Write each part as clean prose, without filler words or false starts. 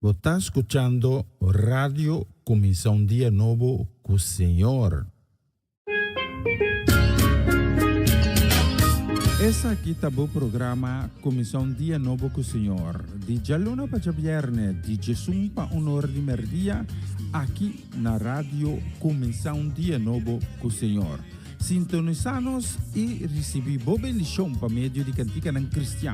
Você está escutando Rádio Começar um Dia Novo com o Senhor. Esse aqui está o programa Começar um Dia Novo com o Senhor. De Jaluna para Viernes, de Jesus para honor de merdia, aqui na Rádio Começar um Dia Novo com o Senhor. Sintonizar-nos e receber boa bendição para meio de cantiga não cristã.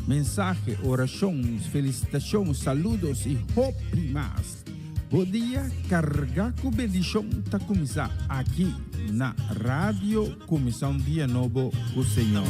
Mensagem, orações, felicitações, saludos e hope mais. Bom dia, carregar com bendição está começar aqui na Rádio Começar um Dia Novo com o Senhor.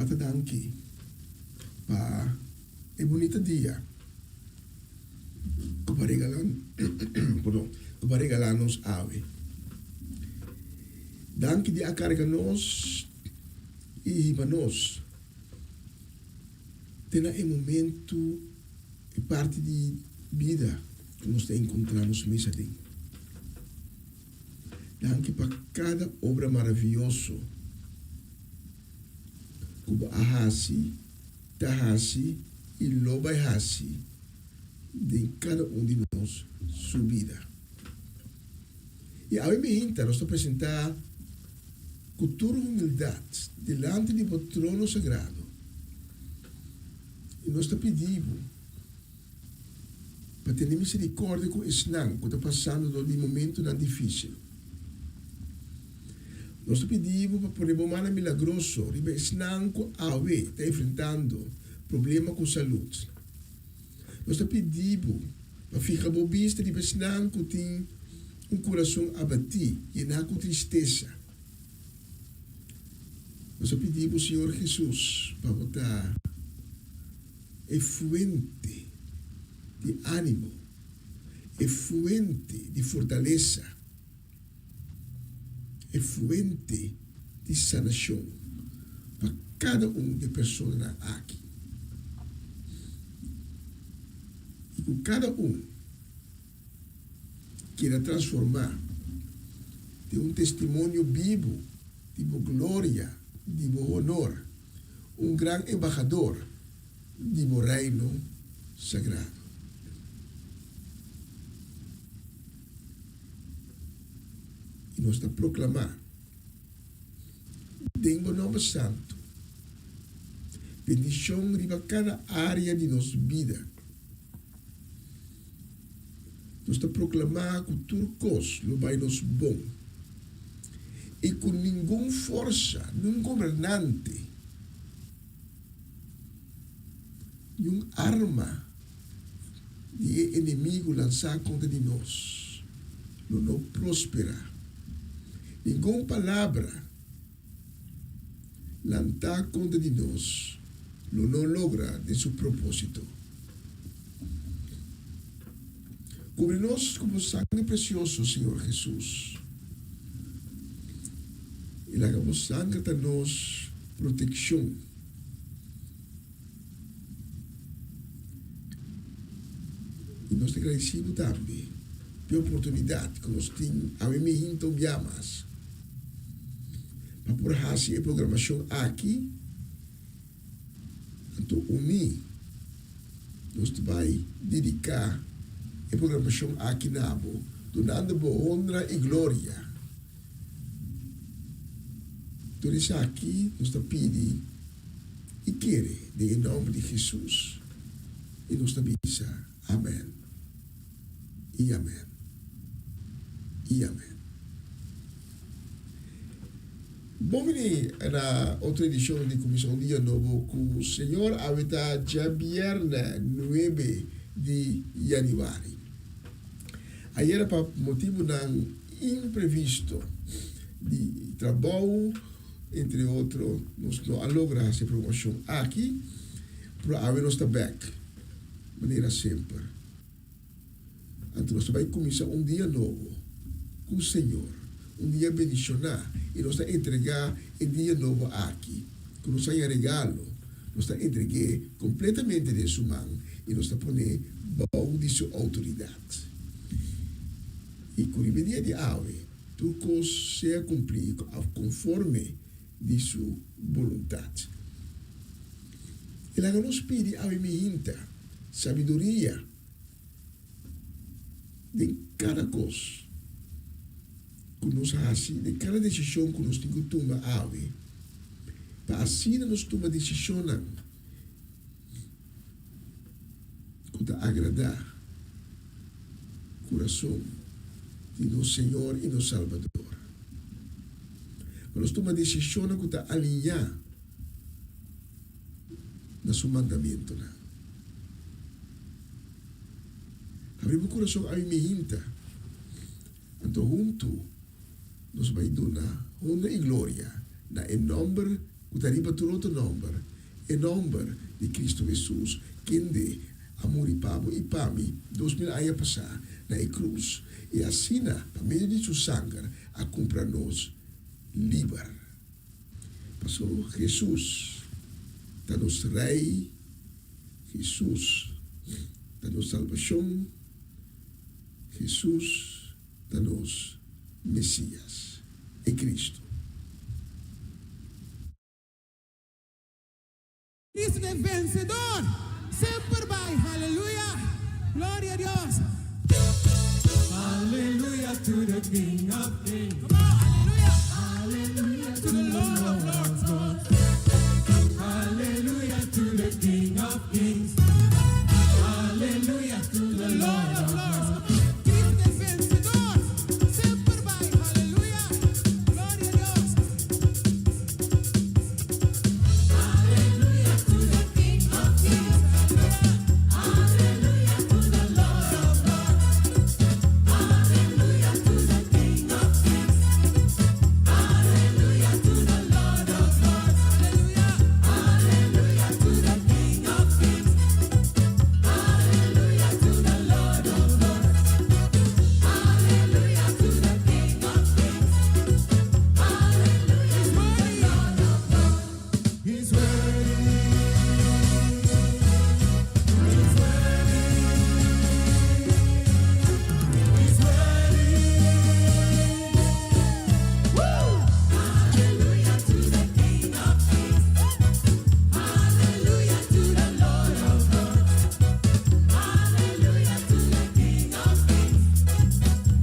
Pata danki pa e bonita dia. Kupa regalan nos ave. Danki di acarga nos e nos. Tena é momento e parte de vida que nós encontramos mesa de. Danke para cada obra maravilhosa que ahasi, tahasi e lobaihasi de cada de nós sua vida. E a mim nós apresentar com toda humildade delante do trono sagrado. E nós pedimos para ter misericórdia com esse não que está passando de momento não difícil. Nós pedimos para poder bomar milagroso, riba esse não que está enfrentando problema com saúde. Nós pedimos para ficar bobista, riba esse não que tem coração abatido e não com tristeza. Nós pedimos, Senhor Jesus, para botar é fuente de ânimo, é fuente de fortaleza, é fuente de sanação para cada de pessoas aqui. E com cada queira transformar de testemunho vivo, de glória, de honor, grande embaixador de reino sagrado. E nós estamos proclamar Dengo nome santo, bendição riba cada área de nossa vida. Nós estamos proclamar que turcos lo vai nos bom e com nenhuma força, nenhum governante, nenhuma arma de inimigo lançar contra de nós não prospera. Nenhuma palavra lançar contra de nós não logra de seu propósito. Cobre-nos como sangue precioso, Senhor Jesus. E lagamos sangue para nós proteção. E nós te agradecemos também pela oportunidade que nós temos a mim então viamas para por fazer a programação aqui. Então unir nós vai dedicar a programação aqui na Abo, donando boa honra e glória. Então isso aqui nós pedimos e queremos em nome de Jesus. E nós pedimos amém. E amém. E amém. Bom, na outra edição de Comissão Dia Novo com o Senhor Avita já viernes 9 de januário. Ayer para motivo ng imprevisto de trabalho, entre outros, nós não alogra essa promoção aqui, para haver nós back, maneira sempre. Então nós vai começar dia novo com o Senhor, dia bendicionar, e nós entregar dia novo aqui, com nós regalo, nós entregar completamente de sua mão, e nós poner bom de sua autoridade. E com o dia de ave, tudo seja cumprido conforme de sua vontade. E lá nos pede a minha sabedoria de cada coisa que nós fazemos, de cada decisão que nós temos que tomar ave, para assim nós tomar decisão que agradar o coração de nosso Senhor e nosso Salvador. Nós tomamos decisão que está alinhar no seu mandamento. Abrimos o coração a mim. Então, junto, nós vamos dar honra e glória em nome Utariba tu outro número. E número de Cristo Jesus. Quem amor e pavo e pami 2000 anos passar na cruz. E assim, por meio de seu sangue, a comprar-nos livre. Passou Jesus, da nosso Rei, Jesus, da nossa salvação, Jesus, da nosso Messias, é Cristo. Cristo é vencedor, sempre vai, aleluia, glória a Deus. Hallelujah to the King of Kings. Come on, hallelujah. Hallelujah to the Lord of Lords. Hallelujah to the King of Kings. Hallelujah to the Lord of Lords. Cristo é vencedor, sempre vai, aleluia, glória a Deus. Hallelujah to the King of Kings. Hallelujah to the Lord of Lords. Hallelujah to the King of Kings. Hallelujah to the Lord of Lords. Hallelujah. Hallelujah to the King of Kings. Hallelujah to the Lord of Lords. Hallelujah to the King of Kings. Hallelujah. He's worthy. He's worthy. He's worthy. Woo! Hallelujah to the King of Kings. Hallelujah to the Lord of Lords. Hallelujah to the King of Kings.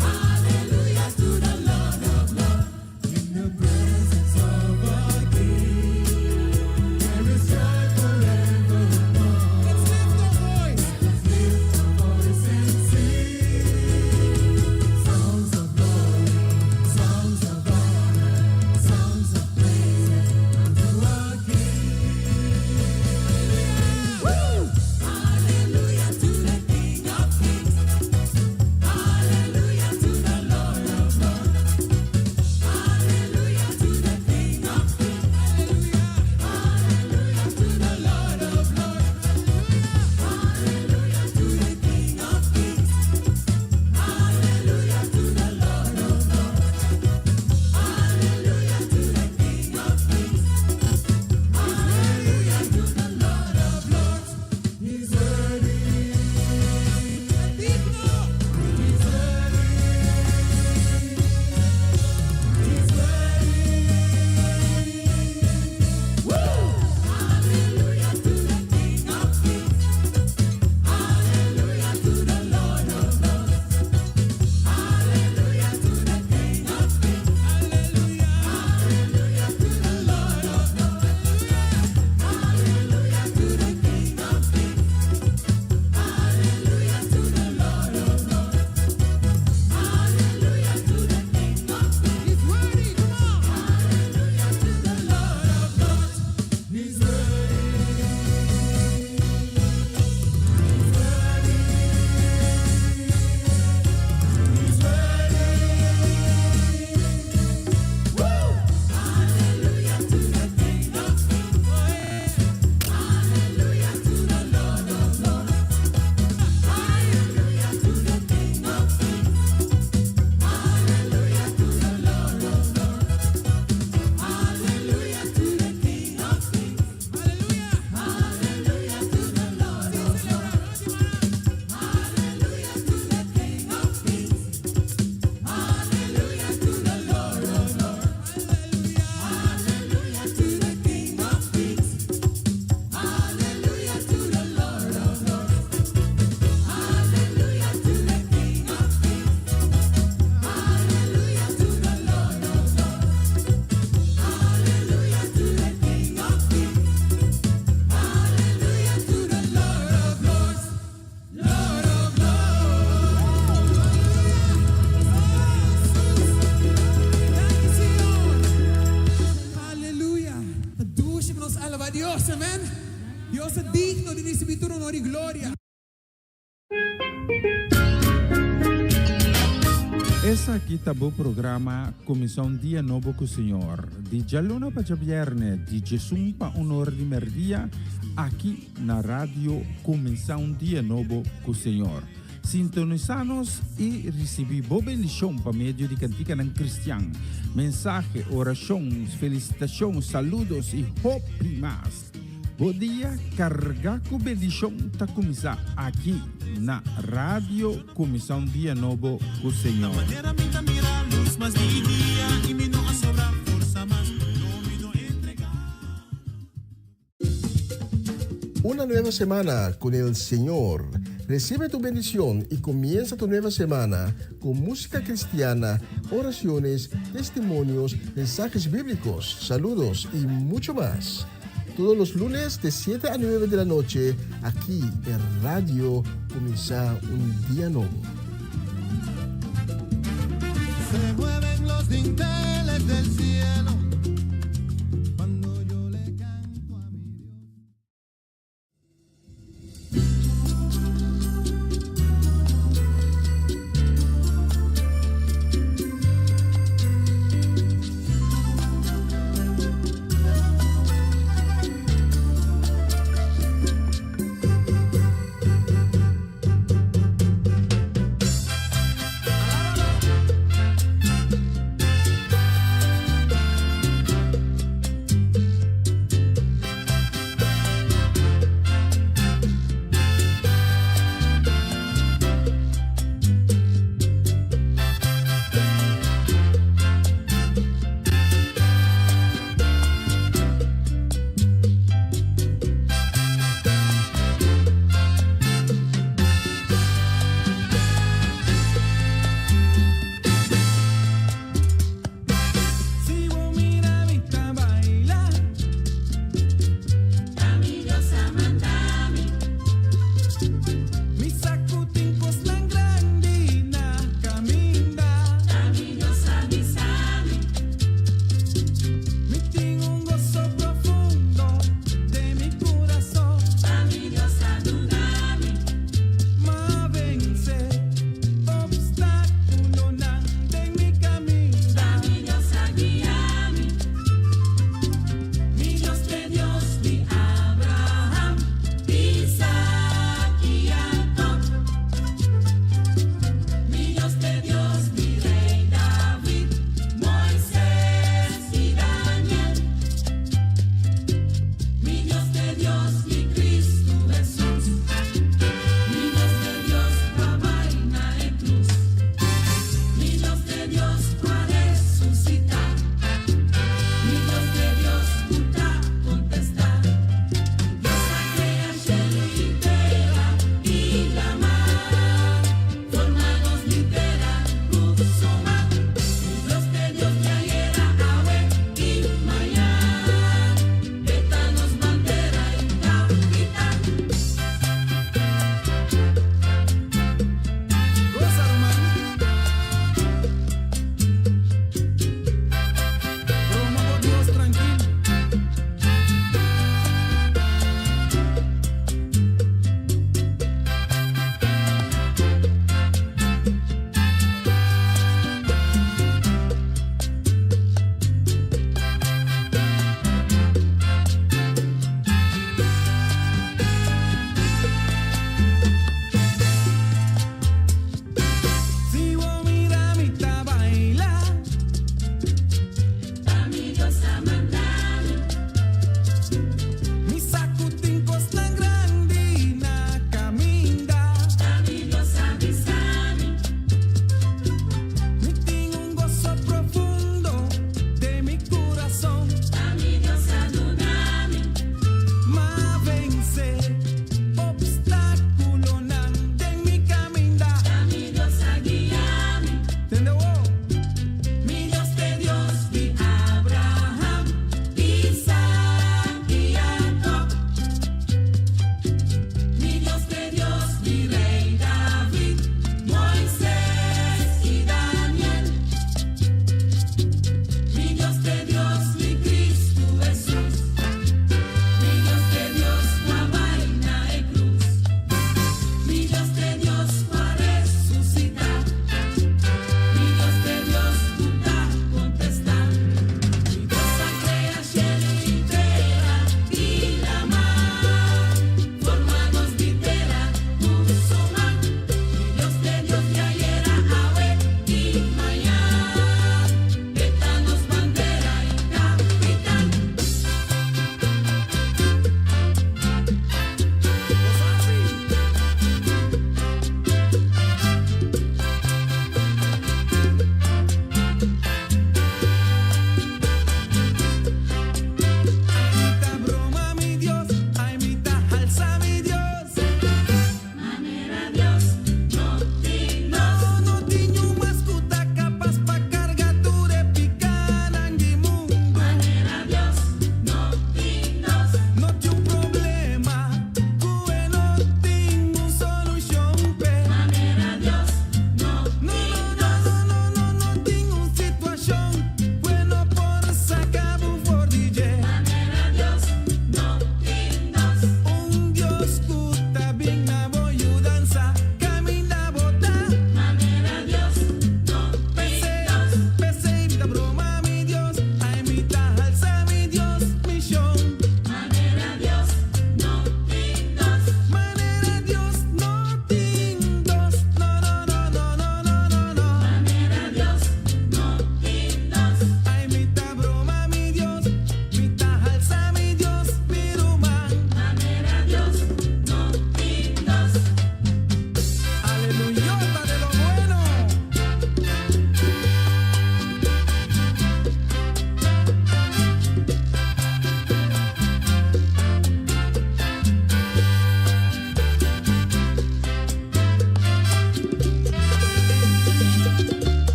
Hallelujah to the Lord of Lords. In the presence of our King, there is joy forevermore. Let's lift our voice. Let's lift our voice and sing songs of glory, songs of honor, songs of praise unto our King. Woo! Hallelujah to the King of Kings. Hallelujah to the Lord of Lords. Hallelujah to the King of Kings. Hallelujah. Hallelujah to the Lord of Lords. Hallelujah to the King of Kings. Hallelujah to the Lord of Lords. Hallelujah to the King of Kings. Hallelujah to the Lord of Lords. He's worthy. He's worthy. He's worthy. Woo! Hallelujah to the King of Kings. Hallelujah to the Lord of Lords. Hallelujah to the King of Kings. Hallelujah. Hallelujah to the Lord of Lords. Hallelujah to the King of Kings. Hallelujah to the Lord of Lords. Hallelujah to the King of Kings. He's worthy, come on. Hallelujah to the Lord of Lords. He's worthy. He's worthy. He's worthy. Woo! Hallelujah to the King of Kings. Hallelujah to the Lord of Lords. Hallelujah to the King of Kings. Hallelujah to the Lord of Lords. Hallelujah to the King of Kings. Hallelujah. Hallelujah to the Lord of Lords. Hallelujah to the King of Kings. Hallelujah to the Lord of Lords. Hallelujah to the King of Kings. Hallelujah to the Lord of Lords. Hallelujah to the King of Kings. Hallelujah to the Lord of Lords. Hallelujah to the King of Kings. Hallelujah to the Lord of Lords. Lord of Lords. Aleluya. Adúcenos alaba a Dios, amén. Dios es digno de recibir tu honor y gloria. Es Essa aqui tá o programa Comissão Dia Novo com o Senhor. De Jaluna para Viernes, de Jesus para Honor de Merdia, aqui na rádio Comissão Dia Novo com o Senhor. Sintonizanos e recebi boa bendição para meio de cantiga ng Cristian. Mensagem, orações, felicitações, saludos e hope mais. Bom dia, carga com bendição tá começar aqui na Rádio Comissão Dia Novo com o Senhor. Una nueva semana con el Señor. Recibe tu bendición y comienza tu nueva semana con música cristiana, oraciones, testimonios, mensajes bíblicos, saludos y mucho más. Todos los lunes de 7 a 9 de la noche, aquí en Radio Comienza un Día Nuevo. Se mueven los dinteles del cielo cuando yo le canto a mi Dios.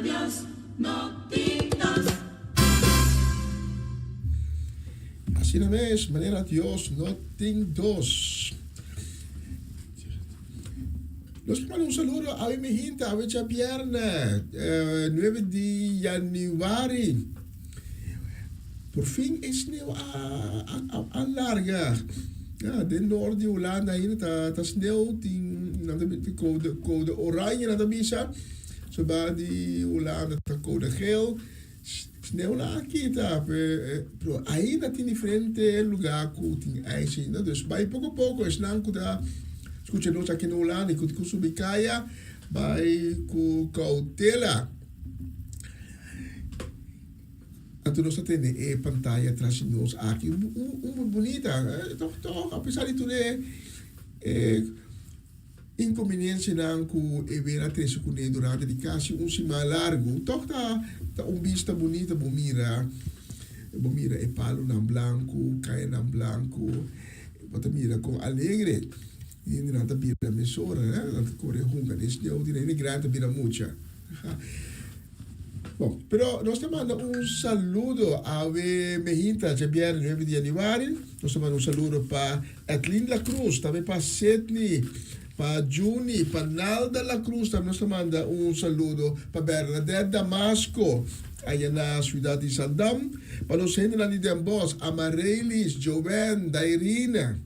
Dios no tintas. Así na vez, manera Dios no tem dos. Los mando un saludo a mi gente, a veces viernes, 9 de januari. Por fin is sneeuw aan larga. Ja, de noord die Hollanda hier, dat sneeuw, die code oranje na de bisa. Zodat die Hollanda de code geel. Sneeuw na kita. Pero ahí na tin diferente lugar ku tin ijs. Dus bij poco poco is nan ku da. Escucha nos aqui no Holanda, ku subicaya, bij ku cautela. Então nós temos a pantalla atrás de nós aqui, muito bonita. Então, apesar de tudo, inconveniência não que ver a trecho com ele durante de quase semana largo, toch tá vista bonita, bomira é palo na branco, caia na branco, bota mira com alegre. E não tá bira mesora, né? Não corre runga, desse não tem grande bira mucha. Bom, pero nós te manda saludo a minha gente, Javier, 9 de januari. Nós te manda saludo para Etlin La Cruz, também para Sidney, para Juni, para Nalda La Cruz. Também nós te manda saludo para Bernadette Damasco, aí na cidade de Sandam. Para nós gente lá de Dembos, Amarelis, Joven, Dairina,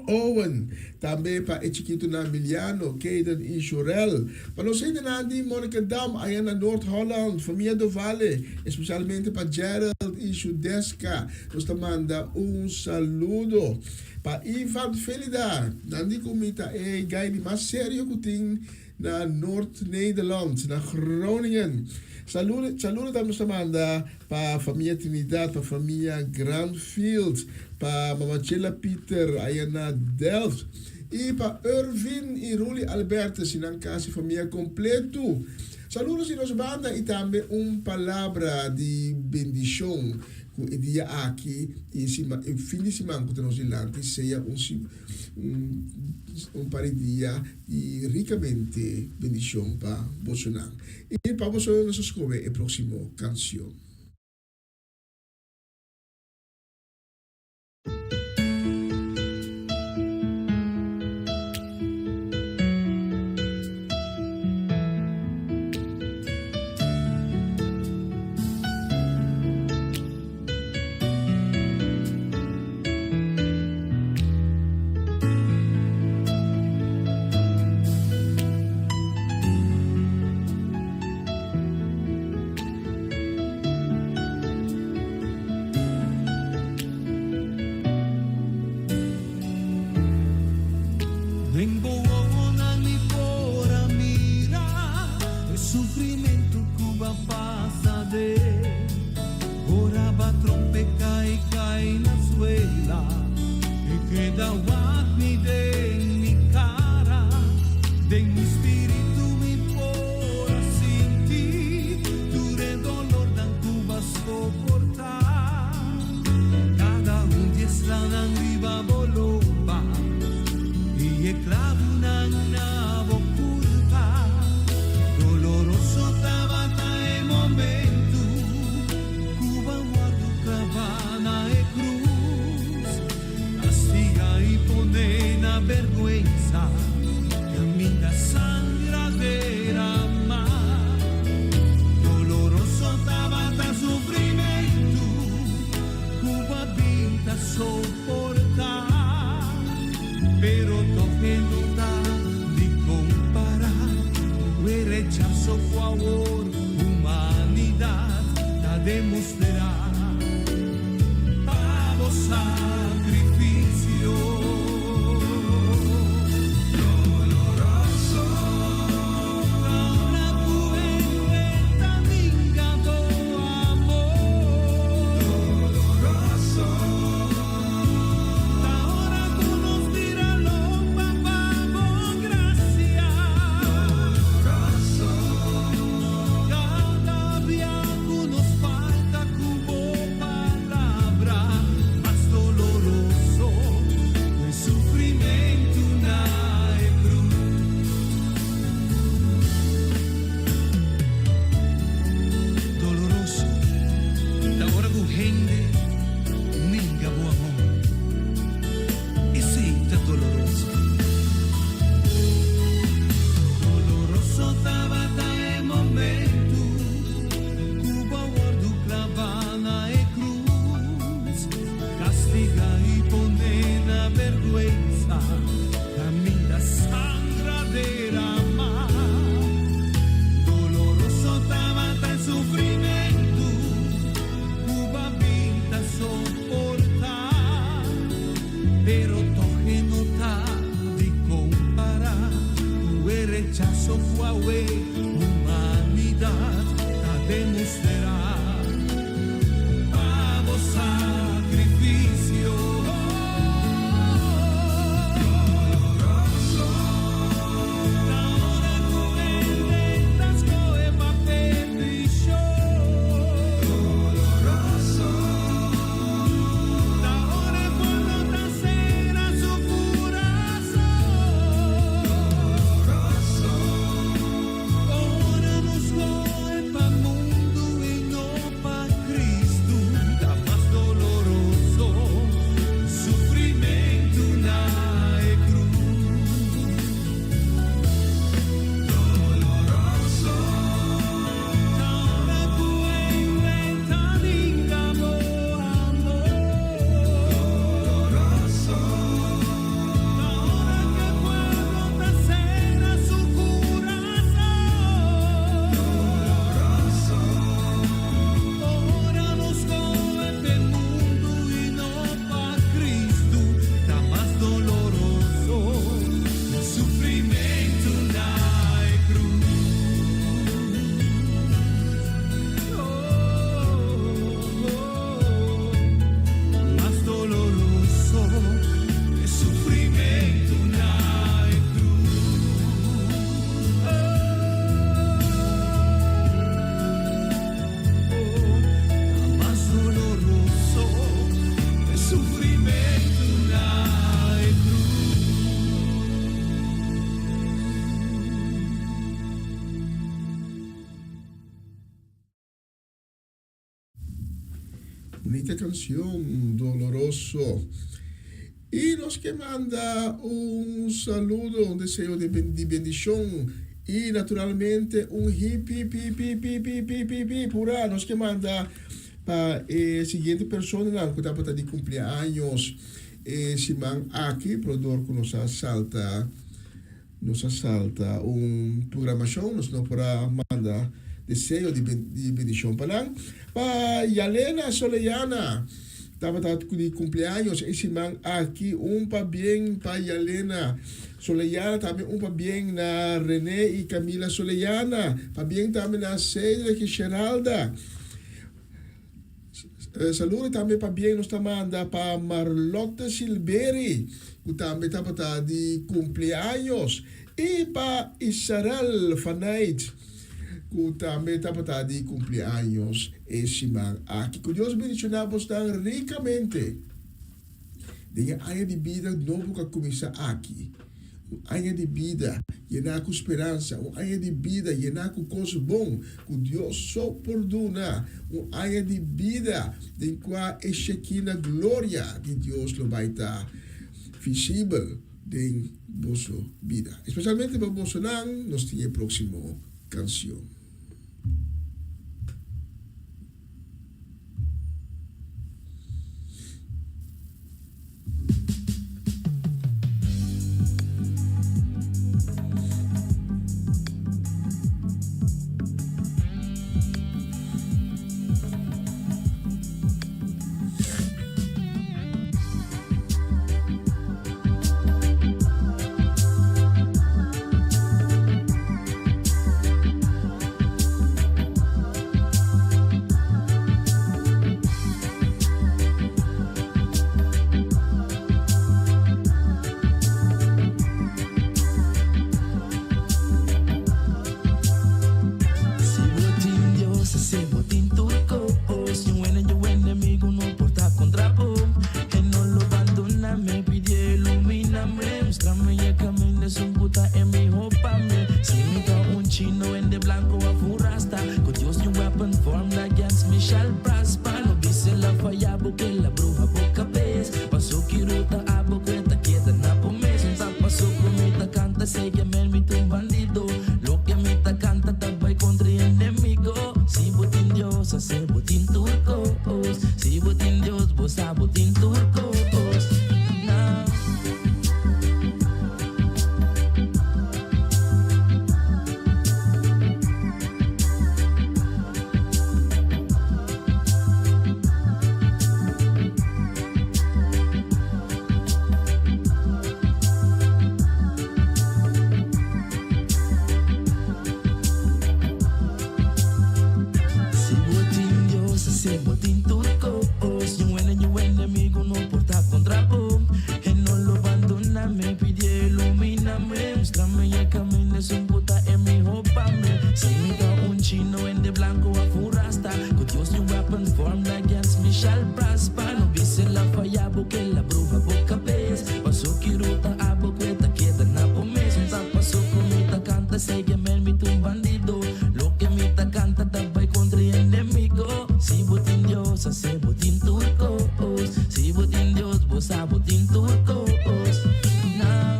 Owen, também para Echiquito na Emiliano, Caden e Chorel. Para nós ainda na de Monica Dam, aí na Noord-Holland, família do Vale, especialmente para Gerald e Judeska. Nós te manda saludo para Ivan Felida. Nandi comita é gaini mais sério que tem na Noord-Nederland, na Groningen. Saludo também te manda para a família Trinidad, para a família Grandfield, para Mama Chela Peter, aí na Delft. E para Irvin e Ruli Alberto, sinang casa família completo. Saludos em nossa banda e também palavra de bendição que dia aqui e fim de semana que nós ilante seja par dia e ricamente bendição para Bolsonaro. E para Bolsonaro nós escolhe a próxima canção. Y demostrar pago sacrificio doloroso. Ahora cuentas coe papel doloroso. Ahora cuando te cera su corazón doloroso. Ora nos coe pa mundo y no pa Cristo, da más doloroso, sufrimento na cruz. Doloroso, ahora cuenta ningamo amor. Doloroso, ahora que cuando te cera su corazón doloroso. Ora nos coe pel mundo y no pa Cristo, da más doloroso, sufrimento na cruz. Más doloroso, sufrimento na cruz. Más doloroso, sufrimento na cruz. Bonita canción, Doloroso. Y nos que manda un saludo, un deseo de bendición y naturalmente un hip, hip, hip, hip, hip, hip, hip, hip, hip, hurra. Nos que manda para siguiente persona que está de cumpleaños, Simán aquí, productor que nos asalta programación, nos para mandar deseo de bendición para Yalena Soleyana. Estaba de cumpleaños ese man aquí, pa bien para Yalena Soleyana, también pa bien na René y Camila Soleyana, pa bien también na Cedric y Geralda. Saludo también pa bien nos manda pa Marlotte Silveri, que también estaba de cumpleaños, y pa Israel Fanait, que también estaba de cumpleaños ese man aquí. Que Dios bendicionamos tan ricamente. De año de vida novo que começa aqui. Año de vida llenar com esperança. Año de vida llenar com coisa bom. Que Deus só perdona. Año de vida em qual é Shekinah glória de Deus lo vai estar visível em vossa vida. Especialmente para Bolsonaro, nós temos a próxima canção. blanco a furasta. Could use new weapons formed against me shall prosper. No vise la falla porque la bruja boca pez. Pasó kiruta abo cueta queda na pomes. Un tapaso comita canta se llama mi un bandido. Lo que mita canta tabay contra enemigo. Si botín Dios hace botín turcos. Si botín Dios vos a botín turcos. Now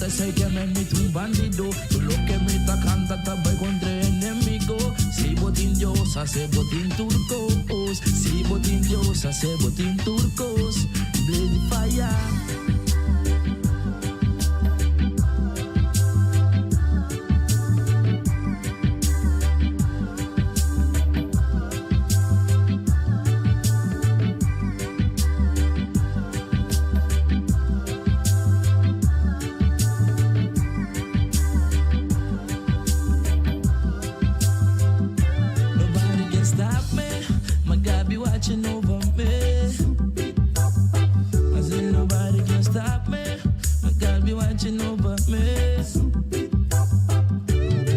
se que me mete un bandido, tú lo que me ta canta tabay contra enemigo. Si botín Dios hace botín turcos, si botín Dios hace botín turcos, bloody fire. Watching over me. I said nobody can stop me. My God be watching over me.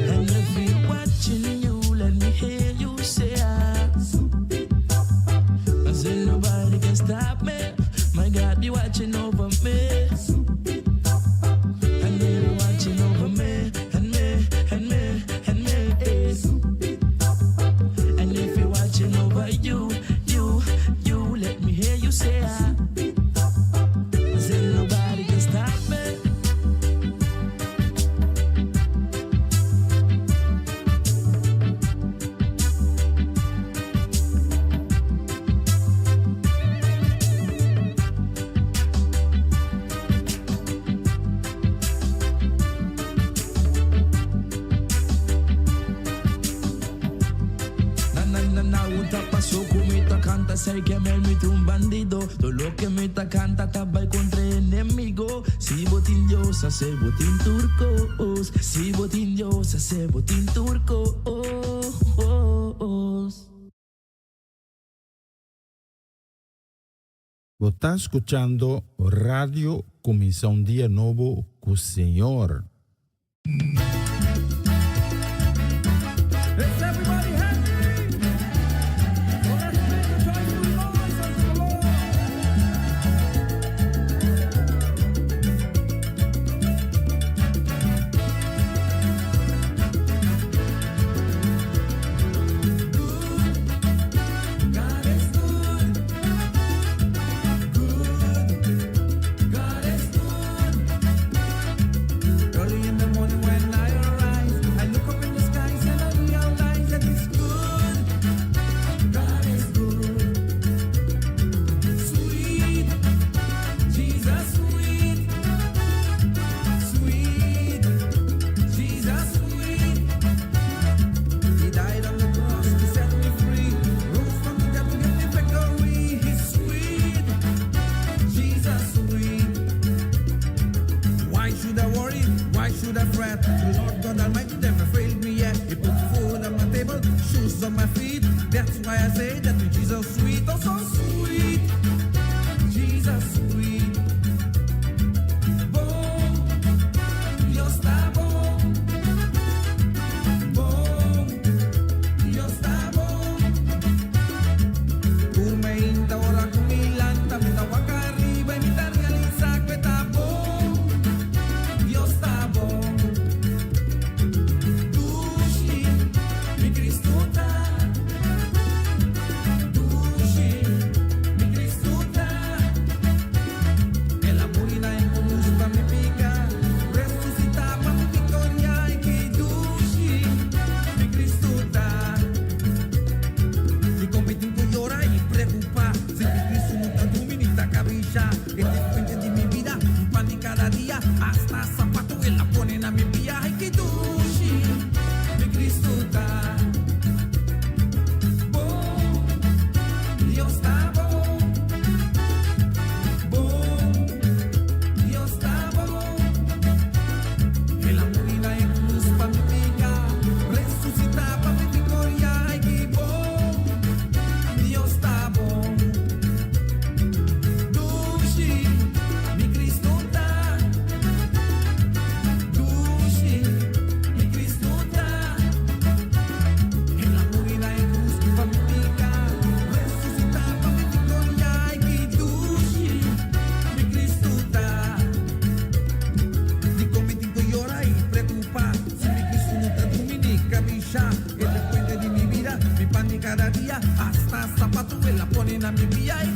And if he watching you, let me hear you say I said nobody can stop me. My God be watching over me. And they be watching over me. And me, and me, and me. And if he watching over you, let me hear you say I said nobody can stop me. Pasó comita canta sei que me mete un bandido. Todo lo que me ta canta tabay contra enemigo. Si botín Dios hace botín turcos. Si botín Dios hace botín turcos. Você está escuchando Radio Começar um Dia Novo com o Senhor. Is everybody happy? So let's make a joyful noise unto the Lord. God is good. Good. God is good. Early in the morning when I arise, I look up in the skies and I realize that it's good. God is good. Sweet, Jesus sweet. Sweet, Jesus sweet. He died on the cross to set me free. Rose from the dead to give me victory. He's sweet, Jesus sweet. Why should I worry? Why should I fret? The Lord God Almighty never failed me yet. He put food on my table, shoes on my feet. That's why I say that with Jesus sweet, oh so sweet. Jesus sweet. Bom, Dios está bom. Bom, Dios está bom. Kumainta ora kumilanta, mitawaka arriba y mita realiza que está bom. Dios está bom.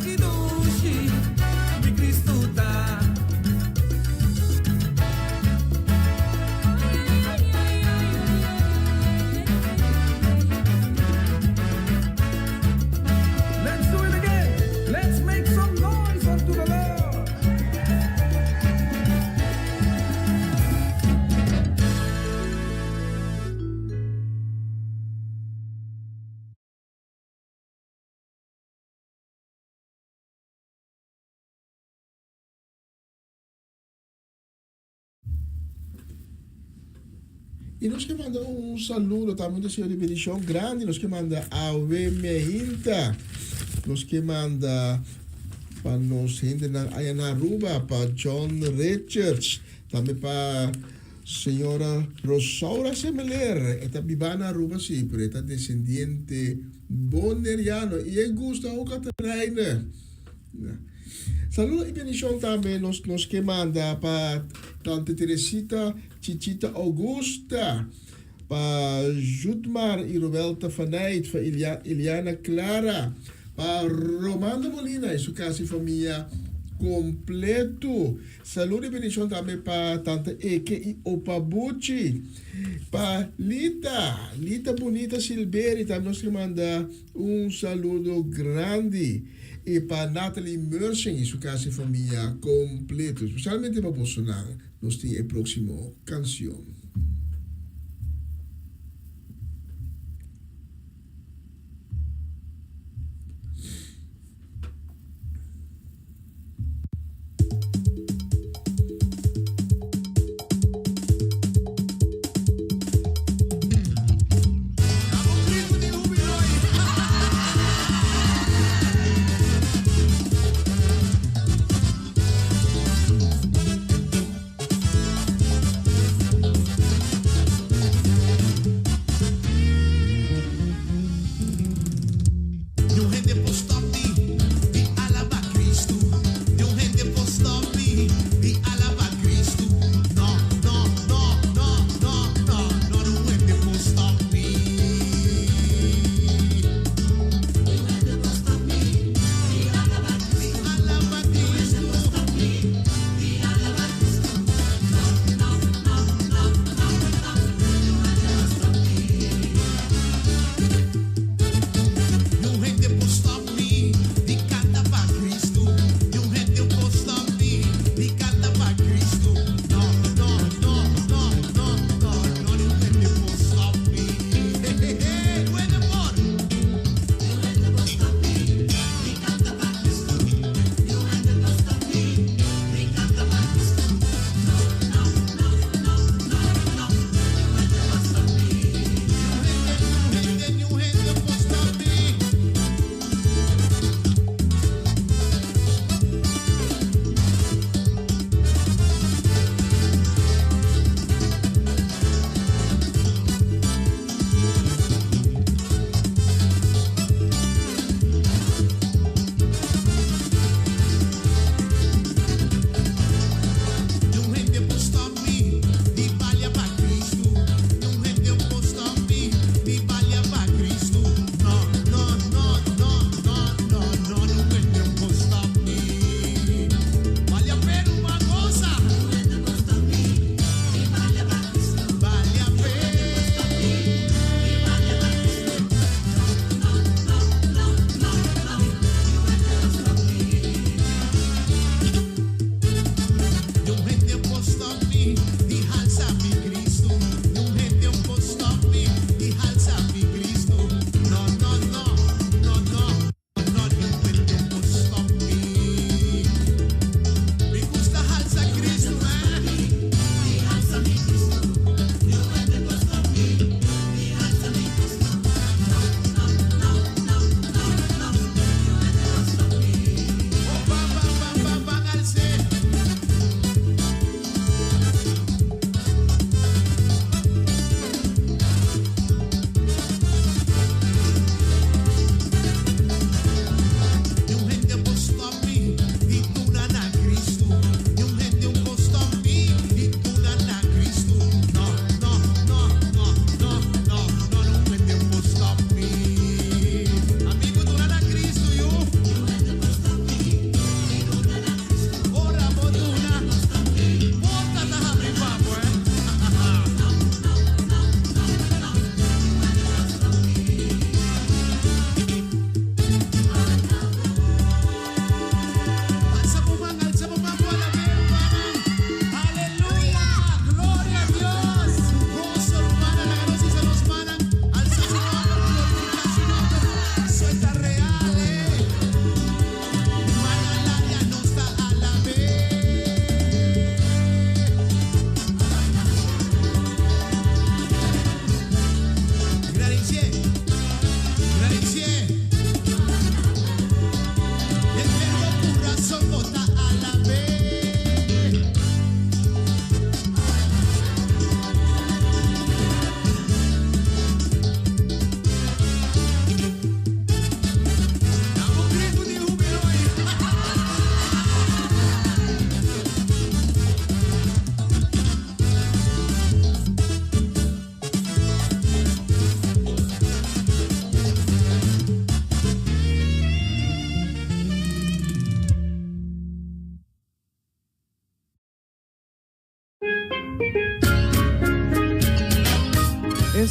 kidushi mi Cristo ta. Let's do it again. Let's make some noise unto the Lord. E nós que manda um saludo também do Senhor de bendição grande, nós que manda a Meinta, nós que manda para nós gente na Aruba, para John Richards, também para senhora Rosaura Semeler, esta viva na Aruba sempre, esta descendiente boneriano, e é gusta o Catarina. Saludo e bendição também nós que manda para Tante Teresita, Chichita Augusta, para Jutmar e Roberta Fanait, para Eliana Clara, para Romana Molina e sua casa e família completo. Saludo e bendição também para Tante Eke e Opa Bucci, para Lita Bonita Silberi, também nós que manda saludo grande. E para Natalie Mersing e sua casa e família completo, especialmente para Bolsonaro, nós temos a próxima canção.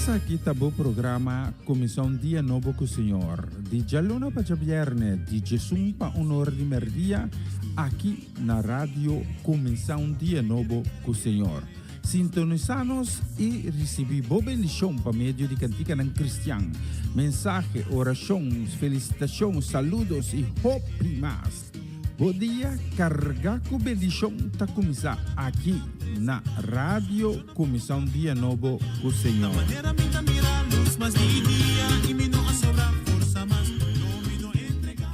Essa aqui tá o programa Comissão Dia Novo com o Senhor. De Jaluna para Viernes, de Jesus para Honor de Merdia, aqui na rádio Comissão Dia Novo com o Senhor. Sintonizanos e recebi boa bendição para meio de cantica ng Cristian. Mensagem, orações, felicitações, saludos e hope mais. Bom dia, carga com bendição tá começar aqui na rádio Comissão Dia Novo com o Senhor. Manera minta mira luz, mas dia y mi no sobra fuerza más, no me no entregar.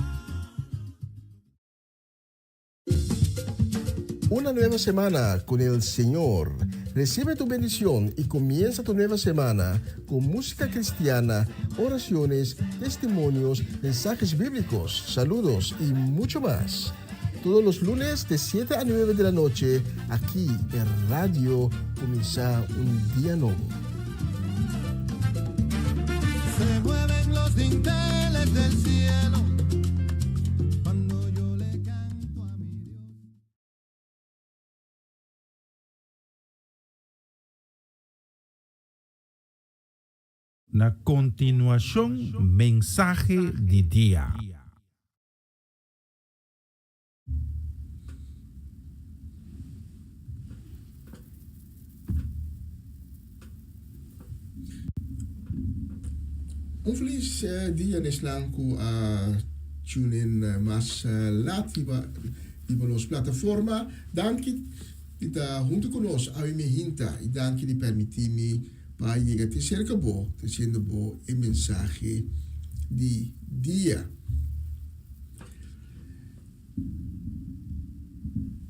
Una nueva semana con el Señor. Recibe tu bendición y comienza tu nueva semana con música cristiana, oraciones, testimonios, mensajes bíblicos, saludos y mucho más. Todos los lunes de 7 a 9 de la noche, aquí en Radio Comienza un Día Nuevo. Se mueven los dinteles del cielo cuando yo le canto a mi Dios. Na continuación, mensaje de día. Un feliz dia neslang ku tune in mas laat iba nos plataforma. Danke kita junto con nos a me hinta e danke di permitirmi pa llegar te cerca bo, te siendo bo el mensaje di dia.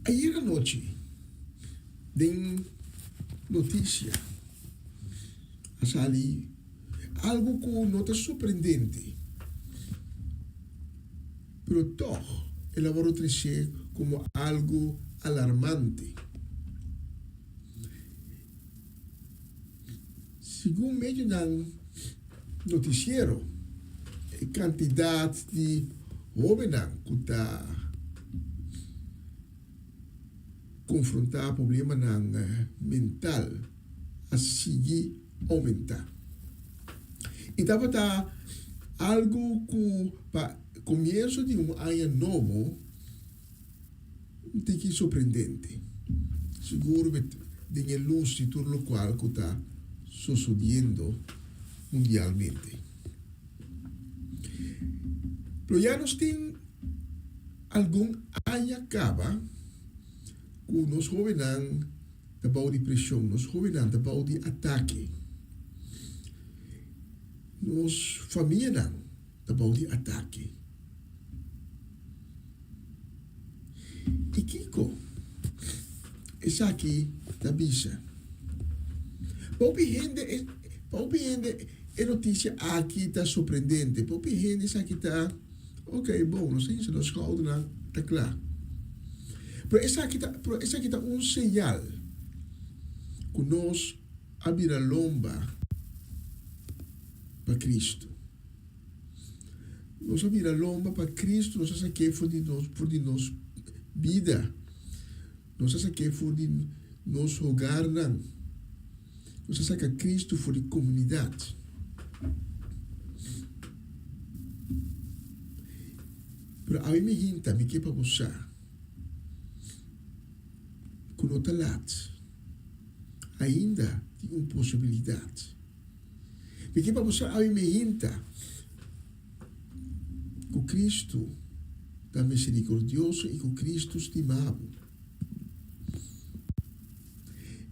Ayer anoche, den noticia, sali algo que nota sorprendente, pero toch elaboro trice como algo alarmante. Según medio ng noticiero, cantidad de jóvenes que está confrontar problema ng mental a seguir aumentar. E dapat algo que para comienzo de un año nuevo te sorprendente. Seguro de la luz de todo lo cual que está sucediendo mundialmente. Pero ya nos tienen algún año acaba con los jóvenes de depresión, los jóvenes de ataque. Nos familias de ataque. E Kiko, es aquí da bisa. Paupi gente é notícia aqui tá surpreendente. Paupi gente es aqui tá, ok, bom, não sei se nós schouder tá claro. Pero essa aqui tá um sinal que nós abrir a lomba para Cristo. Nós abrir a lomba para Cristo, nós aqui for de nós vida. Nós aqui for de nós hogar não. Nós saca Cristo for de comunidade. Pero a mim me hinta, me que para você. Que não talat. Ainda tem uma possibilidade. Me que para você, a mim me hinta. Que Cristo é misericordioso e que Cristo estimado.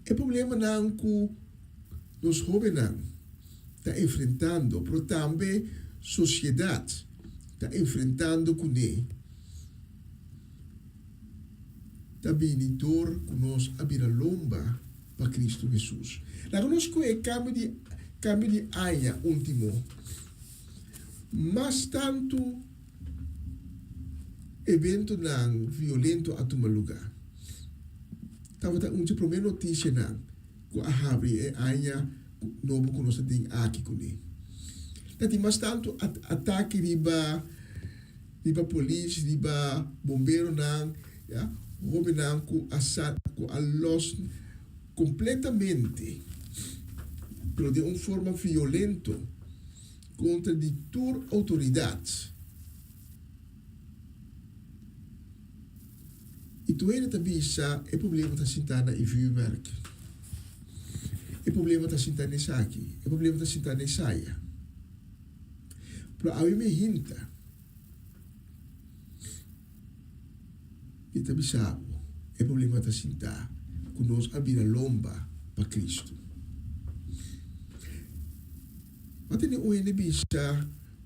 O problema não que os jovens estão enfrentando, mas também a sociedade está enfrentando com ele. Está benidor que nós abrir a lomba para Cristo Jesus. Lá nós com o cambio de ano último, mas tanto evento não violento a tomar lugar. Estava uma primeira notícia não, que a abre é ano novo que nós temos aqui com ele. Então, mas tanto ataque riba polícia, riba bombeiro não, houve não que a los completamente pero de uma forma violenta contra de tua autoridade. E tu ainda também sabe o problema está sentado na werk. O problema está sentado nessa aqui. O problema está sentado nessa saia. Para a me hinta. E também sabe o problema está sentado conosco a vida lomba para Cristo. Mas tem o NB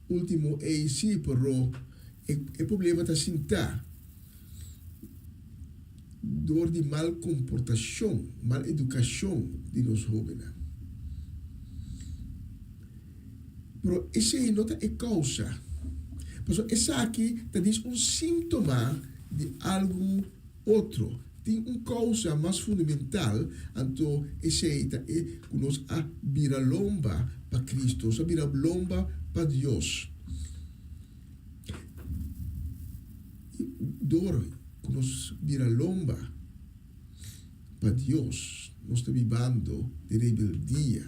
último AC pero o problema está sentado door die mal comportação, mal educação de nós jovens. Pero esse não é causa. Mas essa aqui diz síntoma de algo outro. Tem causa mais fundamental, então esse é conosco a viralomba para Cristo, a viralomba para Deus. Door nos viralomba para Deus, nós estamos vivendo de rebeldia.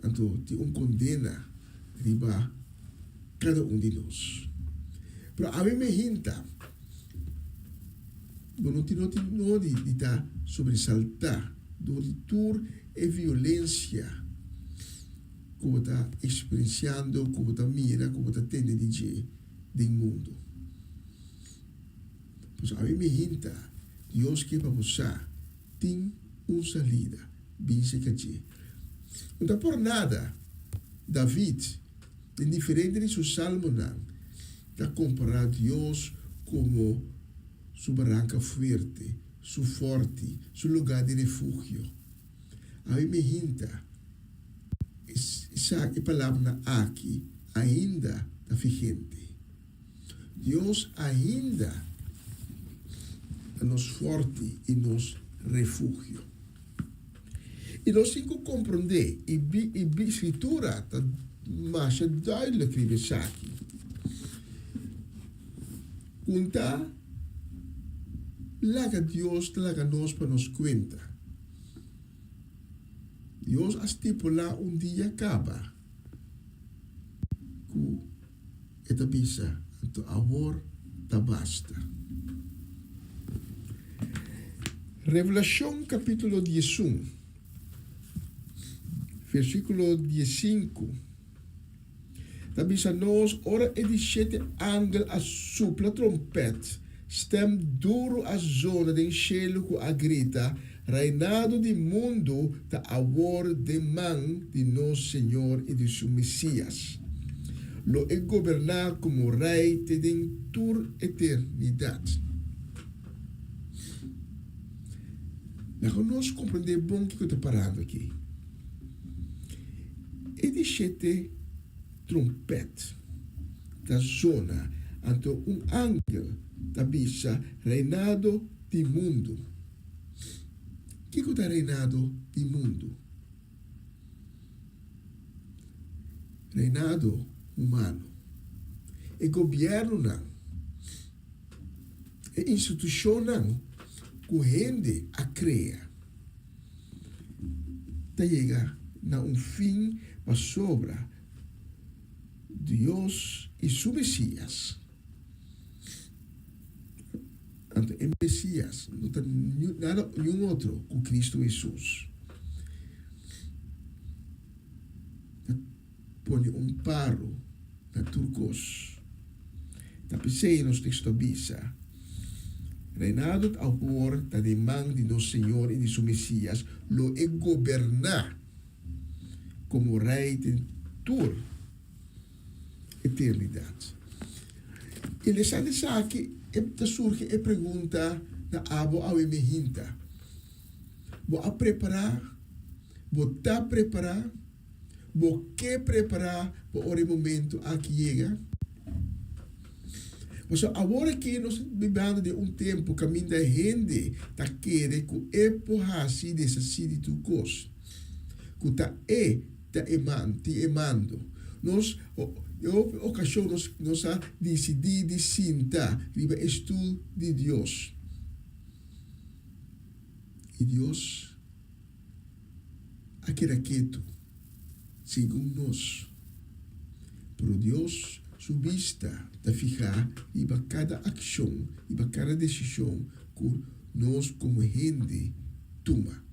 Então, tem condena riba cada de nós. Pero a mim me hinta, não tem de estar sobressaltar, de tur e violência, como está experienciando, como está mira, como está tendo de mundo. Pues a mim me hinta, Deus que para você tem salida, bem se que não por nada, David, indiferente de seu salmo, está comparar Deus como sua barranca forte, seu forte, seu lugar de refúgio. A mim me hinta, essa palavra aqui ainda está vigente. Deus ainda nos forte e nos refúgio. E nós temos que compreender, e a escritura está mais duidelijk nessa aqui. Conta, laga Deus, laga nós para nos conta. Deus estipula dia acaba. Que esta bisa, então amor tá basta. Revelação capítulo 11, versículo 15. Também nós, ora e 17 ángel a supla trompete, stem duro a zona de cielo que a grita, reinado de mundo ta awor de man de nosso Senhor e de seu Messias. Lo é governar como rei de toda eternidade. Nós compreender bom o que eu estou parando aqui. E de sete trompete da zona ante ángel da bisa reinado de mundo. O que é reinado de mundo? Reinado humano. E governo não. E instituição não. Que rende a crea. Tá chega na fim para sobra Deus e seu Messias. Então, o Messias não tem nada nenhum outro que Cristo Jesus. Põe paro na turcos. Tá pensei nos textos bisa. Reinado ao por da demanda de nosso Senhor e de seu Messias, lo é governar como rei de toda eternidade. E nessa aqui, surge a pergunta na abo ao emehinta. Vou a preparar, vou tá preparar, vou que preparar para o momento a que chega. Mas agora que nós vivemos de tempo, caminho da gente, está querendo que é porrasi dessa de coisa. Que está emando. Nós, ocasião, nós decidimos de sentar, riba estudo de Deus. E Deus aquele quieto, segundo nós. Pero Deus, sua vista, está fijar e para cada ação, e para cada decisão que nós como gente toma.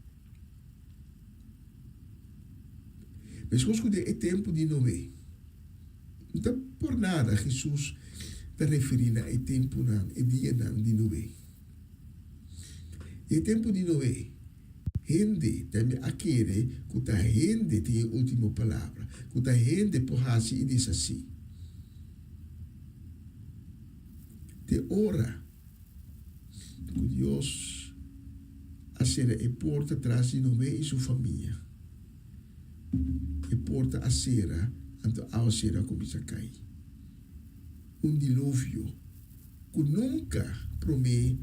Mas quando é tempo de Noé, não está por nada Jesus está referindo a tempo não, é dia não de Noé. É tempo de Noé. Gente também aquele que a gente tem a última palavra, que a gente pode e diz assim. De hora que Deus a ser a porta atrás de Noé e sua família. A porta a ser a ser começa a cair. Dilúvio que nunca promete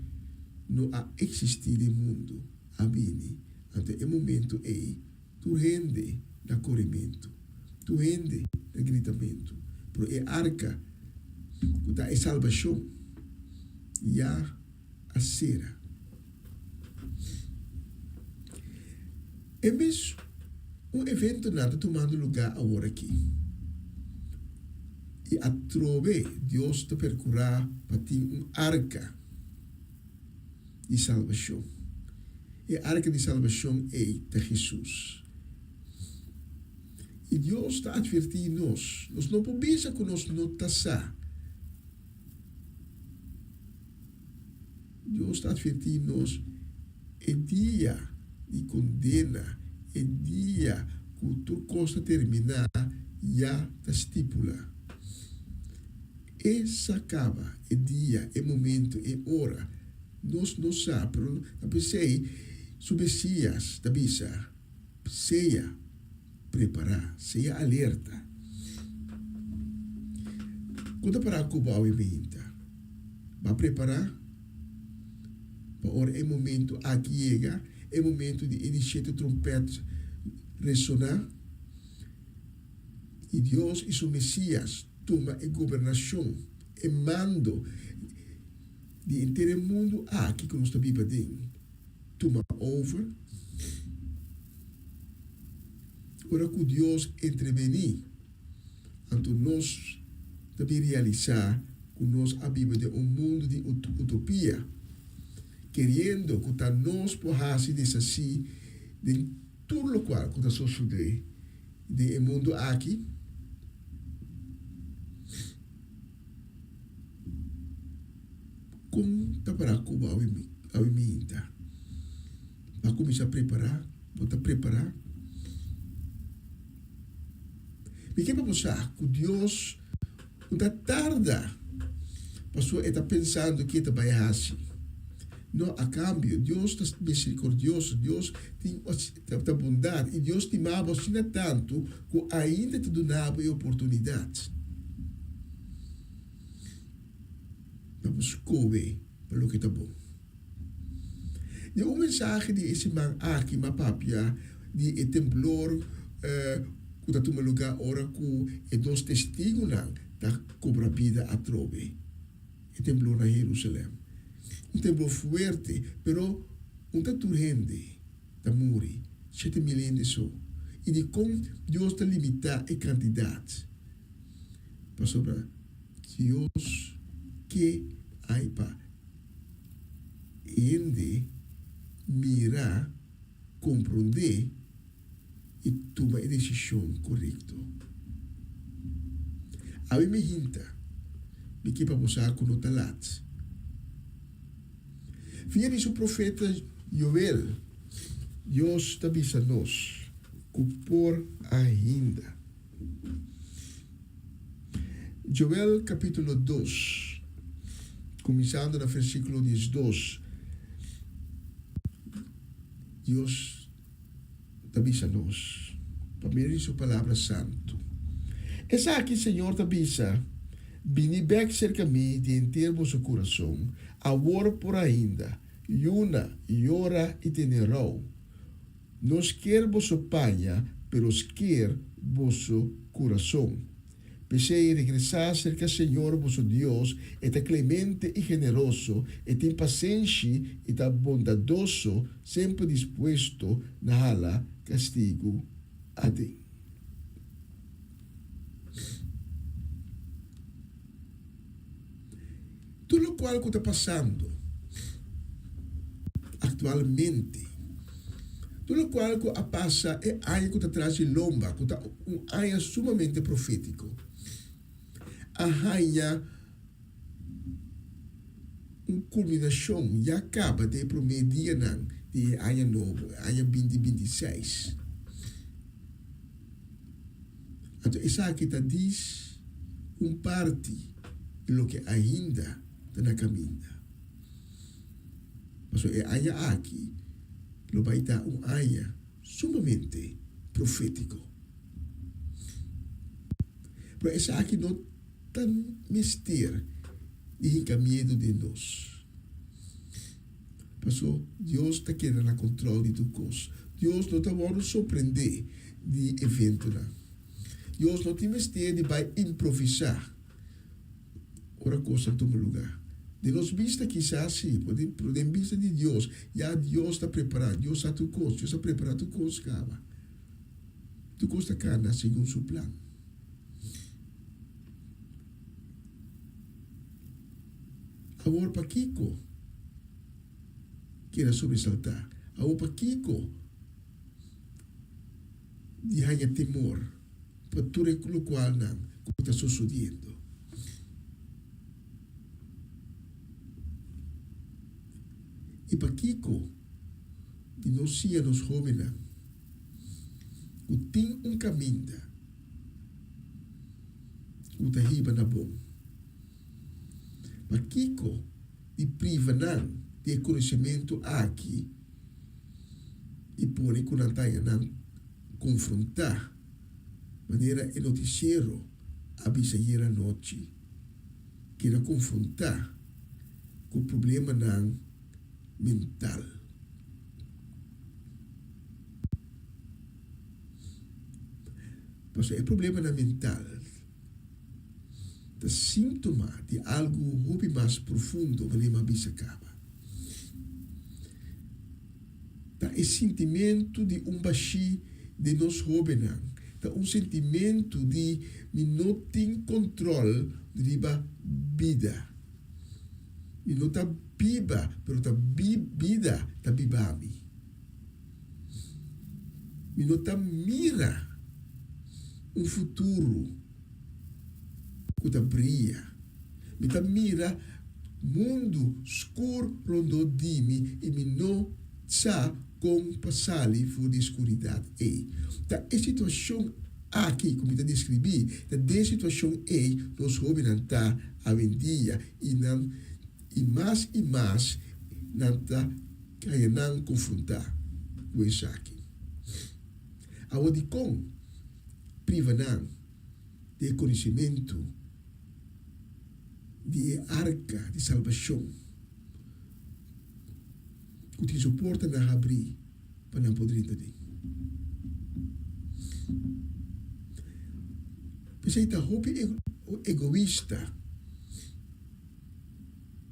não a existir no mundo. Abini. Até o momento tu rende na corrimento, tu rende na gritamento, pero é arca que dá a salvação e a cera. É mesmo evento nada tomando lugar agora aqui. E a trove Deus te percurar para ter arca de salvação. E a arca de salvação é de Jesus. E Deus está advertindo nós. Nós não podemos que nós não tassar. Deus está advertindo nós. É dia de condena. É dia que tudo costa terminar. Já está estipulado. Essa acaba. É dia, é momento, é hora. Nós não sabemos. Eu pensei. Subesias da bisa, seja preparar, seja alerta. Quando para Cuba o evento, vai preparar? Para é momento aqui chega, é momento de iniciar o trompete ressonar. E Deus e seu Messias toma a governação, e mando de inteiro mundo aqui que nós estamos vivendo. Toma over. Agora que Deus intervenir, então nós também realizar que nós vivemos de mundo de utopia, querendo que nós possamos dizer assim, de tudo o qual que sucede de mundo aqui, como está para Cuba a imitar. Vai começar a preparar, vou preparar. Me quer pensar que Deus não tarda. A pessoa está pensando que está assim. Não, a cambio, Deus está misericordioso, Deus tem bondade, e Deus te amava assim tanto que ainda te dava oportunidades. Vamos comer pelo que está bom. De mensagem de esse man aqui, ma papia, de temblor, que está tomando lugar ora que dos testigos da cobra vida a trove. E temblor na Jerusalém. Temblor forte, pero está turrende, da muri, 7 milhões de so. E de como Deus está limitar a quantidade. Para sobre Deus que há para ende mirar, compreender e tomar a decisão correta. A mim me hinta, me que para você com o talat. Via disso o profeta Joel, Deus está avisando nós, que por ainda. Joel capítulo 2, começando no versículo 12. Deus avisa nós, para medir sua palavra santo. Essa aqui, Senhor, avisa, vini back cerca mim de inteiro vosso coração, agora por ainda, yuna, yora e tenerão. Nos quer vosso panha, pero quer vosso coração. Pensei regresar cerca do Senhor, vosso Deus, está clemente e generoso, e tem paciência e está bondadoso, sempre disposto na hala castigo a ti. Tudo o qual está passando atualmente, tudo o qual passa é área que está atrás de lomba, que está área sumamente profético. A rainha uma culminação já acaba de primeiro dia de ano novo, ano 2026. Então, isso aqui está diz parte do que ainda está na caminho. Mas é ano aqui, lo vai dar ano sumamente profético. Mas isso aqui não tan mistério de medo de nós. Passou, Deus está querendo a controle de tudo coisa. Deus não está nos surpreender de evento. Deus não tem mistério de vai improvisar. Ora coisa toma lugar. De nós vista quizás sim, por vista de Deus, já Deus está preparado, Deus está tudo coisa, Deus está preparado tudo coisa, cava. Tudo coisa está cá, segundo seu plano. Agora para Kiko, queira sobressaltar. Agora para Kiko, de hanya temor, para tudo o qual não está sucedendo. E para Kiko, de nós ser nos jovens, o tem caminho, o está riba na bom. Mas Kiko, de priva de conhecimento aqui, e põe com a não confrontar, maneira é noticiero, avisa a noite, que era confrontar com o problema não mental. Mas é problema não mental. É síntoma de algo muito mais profundo que a bisa acaba. É sentimento de baixi de nós jovens. É sentimento de não ter controle da vida. E não está viva, mas está vida, está vivami. E não está mira futuro que brilha. Me tá mira mundo escuro rondo de mim e me não sabe como passar por a escuridão. Tá a situação aqui, como eu descrevi, tá de situação nós jovens tá a vendia e mais não tá querendo confrontar com isso aqui. A odicom priva não de conhecimento de arca de salvação que te suporta na abrir para não poder entender. Você está egoísta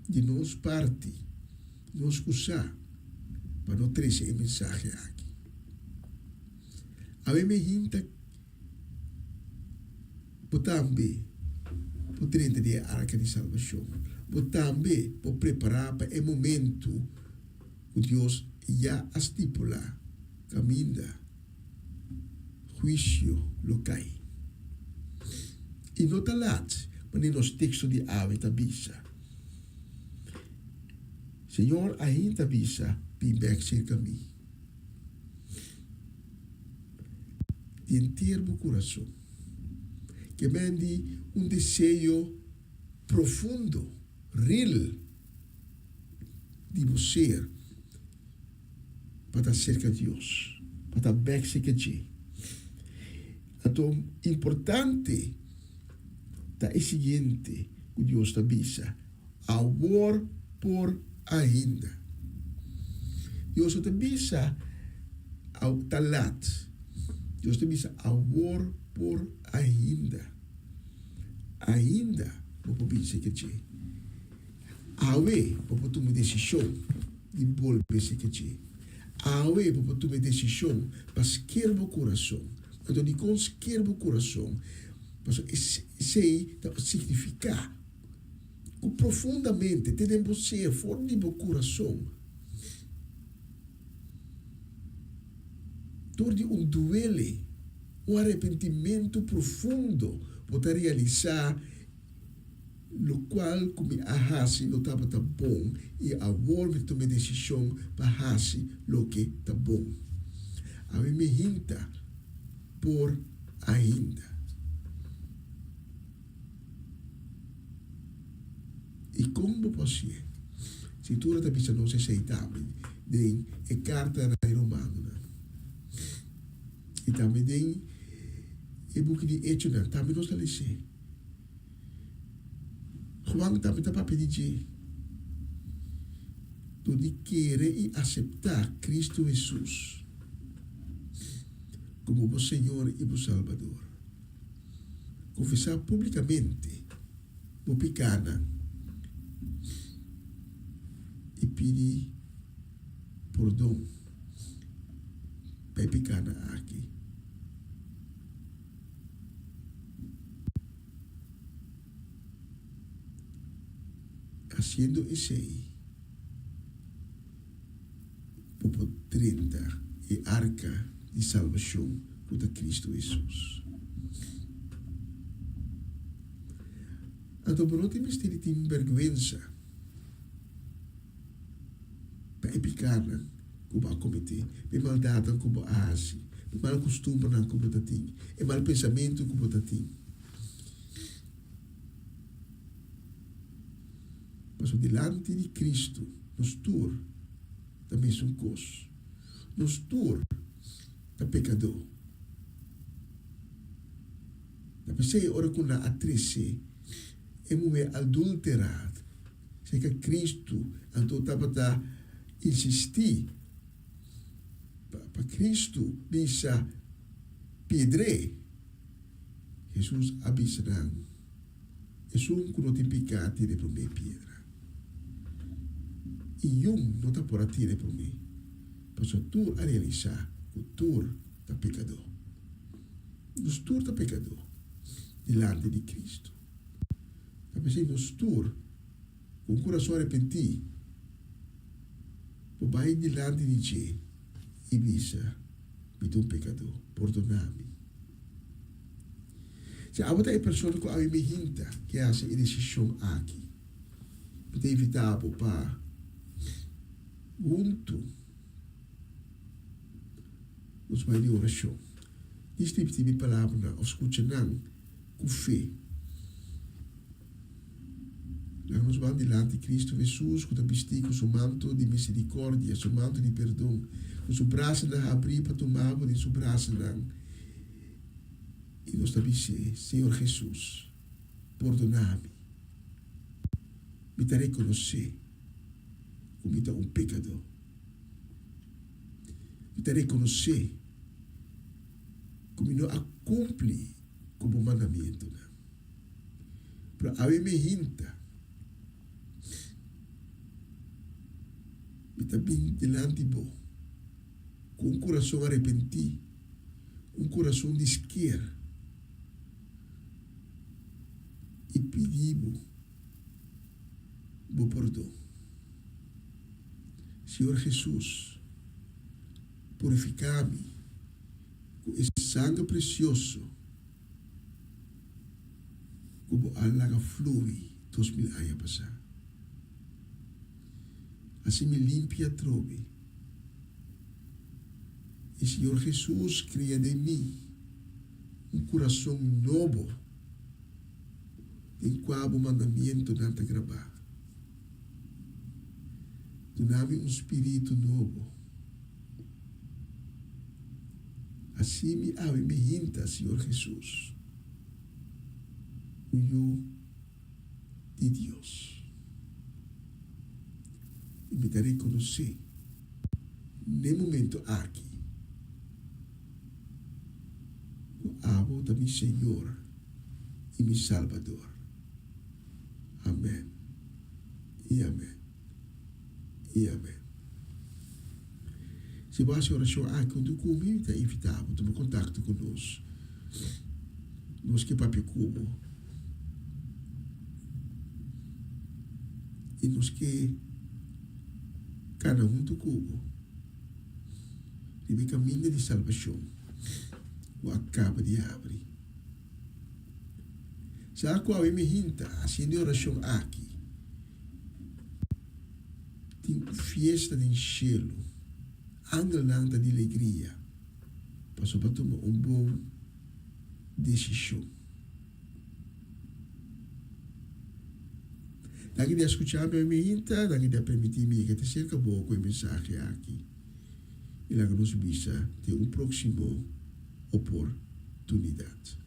de nós parte, nós usar para não trazer a mensagem aqui. A me hinta também por dentro da arca de salvação. Mas também por preparar para o momento que Deus já estipula caminho, juízo local. E não está lá, mas nos textos de ave tabisa. Senhor, a gente tabisa, bem cerca de mim. De inteiro meu coração. Que mande desejo profundo, real, de você para estar cerca de Deus, para estar bem cerca de Deus. Então, importante é o seguinte, que Deus está dizendo, amor por ainda. Deus está dizendo, ao talat, Deus está dizendo, amor por ainda. ainda popo pense que che awe popo tu me decisão de bol pense que che awe popo tu me decisão para esquerda o coração então de com esquerda o coração mas sei significar que profundamente tem você fora do coração torna duele arrependimento profundo para realizar lo qual como ahasi não estava tão bom e agora me tomei decisão para ahasi lo que está bom. A mim me hinta por ainda. E como pode se tu não está não se aceitável de a carta na romana e também tem e book di etuna também nós ali se Juan também tá para pedir tu de querer e aceitar Cristo Jesus como o Senhor e o Salvador confessar publicamente o pecado e pedir perdão para pecado aqui. Haciendo ese popo 30 e arca de salvação por Cristo Jesus. Então, por não tem vergüenza para epicar como a cometer, para maldade como a age, para mal costume como a tem, e mal pensamento como a tem. Mas delante de Cristo, nos tur também são coisas. Nos tur é pecador. Na pessoa ora com a atriz é mulher adulterada. Se que Cristo então estava a insistir para Cristo bisa pedre. Jesus avisa não. Jesus não tem pecado de primeira pedra. E não está por atire por mim. Pois tu a realizar que tu está pecador. Nos tu está pecador. Delante de Cristo. Mas se nos tu com o coração arrependido, vai delante de Deus e visa, me um pecador, perdona-me. Se há outra pessoa que a me hinta que essa decisão aqui, para evitar para junto nos vai de oração. Este tipo de palavra, escuta não, com fé. Nós vamos delante de Cristo Jesus, com o vestir com o manto de misericórdia, o manto de perdão, com o braço na abrir para tomar de seu braço não. E nós também dizer, Senhor Jesus, perdona-me. Me te reconhecer como pecador. Me te reconhecer como não cumpre como mandamento. Para a me hinta, me também delante de você, com um coração arrependido, um coração de esquerda, e pedimos o perdão. Senhor Jesus, purifica-me com esse sangue precioso, como a água flui 2000 anos passados. Assim me limpia trove. E Senhor Jesus cria de mim um coração novo, em qual o mandamento não está gravado. Dá-me um espírito novo. Assim me abre me hinta, Senhor Jesus, o eu de Deus. E me darei conhecer, no momento aqui, o amo da meu Senhor e meu Salvador. Amém. E amém. E amém. Se você oração quando comigo está invitado, toma contato conosco. Nós que papi cubo. E nós que cada do cubo. E caminho de salvação. O acaba de abrir. Se a qual me hinta, assim de oração aqui. Tem fiesta de cielo. Angel nanta de alegria. Passou para tomar bom decisão. Daqui de escutar me hinta, daqui de permitir-me que te cerca boa com a mensagem aqui. E lá que nos visa ter próximo oportunidade.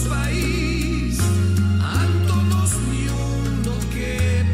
País, Anto nos ni uno que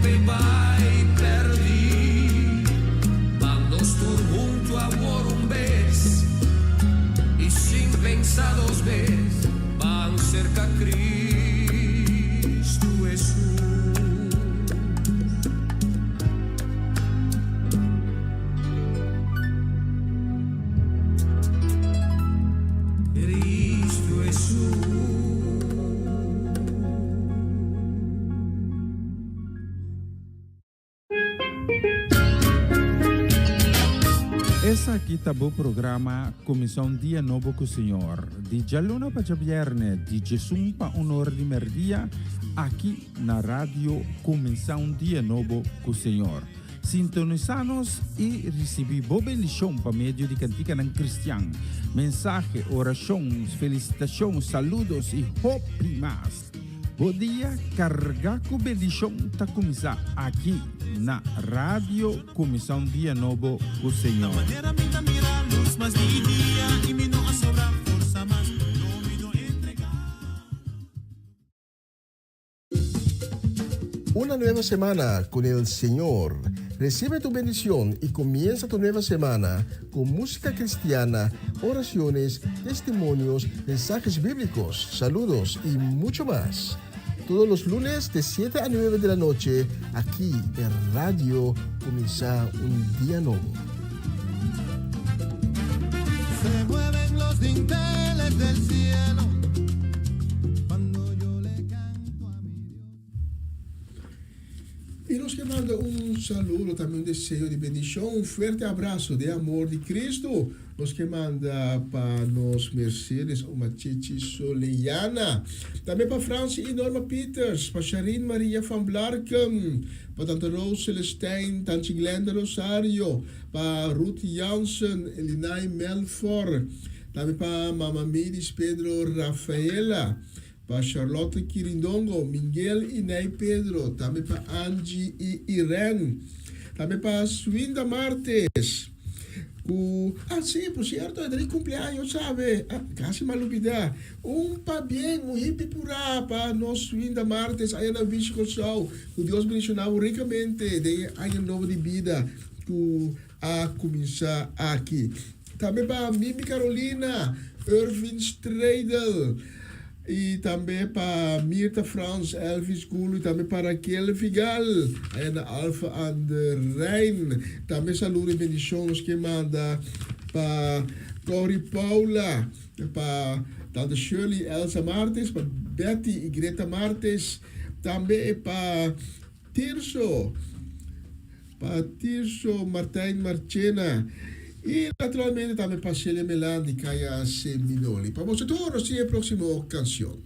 Essa aqui tá o programa Comissão Dia Novo com o Senhor. De Jaluna para Viernes, de Jesus para Honor de Merdia, aqui na rádio Comissão Dia Novo com o Senhor. Sintonizanos e recebi boa bendição para meio de cantiga ng Cristian. Mensagem, orações, felicitações, saludos e hope mais. Bom dia, carga com bendição tá começar aqui na rádio Comissão Dia Novo com o Senhor. Una nueva semana con el Señor. Recibe tu bendición y comienza tu nueva semana con música cristiana, oraciones, testimonios, mensajes bíblicos, saludos y mucho más. Todos los lunes de 7 a 9 de la noche, aquí en Radio Comienza un Día Nuevo. Se mueven los dinteles del cielo cuando yo le canto a mi Dios. Y nos que manda un saludo, también un deseo de bendición, un fuerte abrazo de amor de Cristo. Nos que manda para nos Mercedes, uma Chichi Soliana. Também para Francie e Norma Peters, para Sharin Maria van Blarken, para Tante Rose Celestijn, Tante Glenda Rosario, para Ruth Jansen, Elinai Melfor. Também para Mama Midis Pedro Rafaela. Para Charlotte Quirindongo, Miguel e Ney Pedro. Também para Angie e Irene. Também para Swinda Martes. Sí, por cierto, es de cumpleaños, ¿sabe? Casi me olvidé. Pa bien, hippie pura para nos Swinda Martes, aí na Visco Sol. Que Deus bendicionava ricamente de ano novo de vida que a começar aqui. Também para Mimi Carolina, Irvin Streidel. E também para Mirta Frans, Elvis Gulo, e também para Raquel Figal, aí na Alfa aan de Rijn. Também saludo e bendições que manda para Corey Paula, para Tante Shirley Elsa Martes, para Betty e Greta Martes, também para Tirso Martijn Marchena. E naturalmente também para Shelia Melan e Kaya Seminoli. Para você todos, e a próxima canção.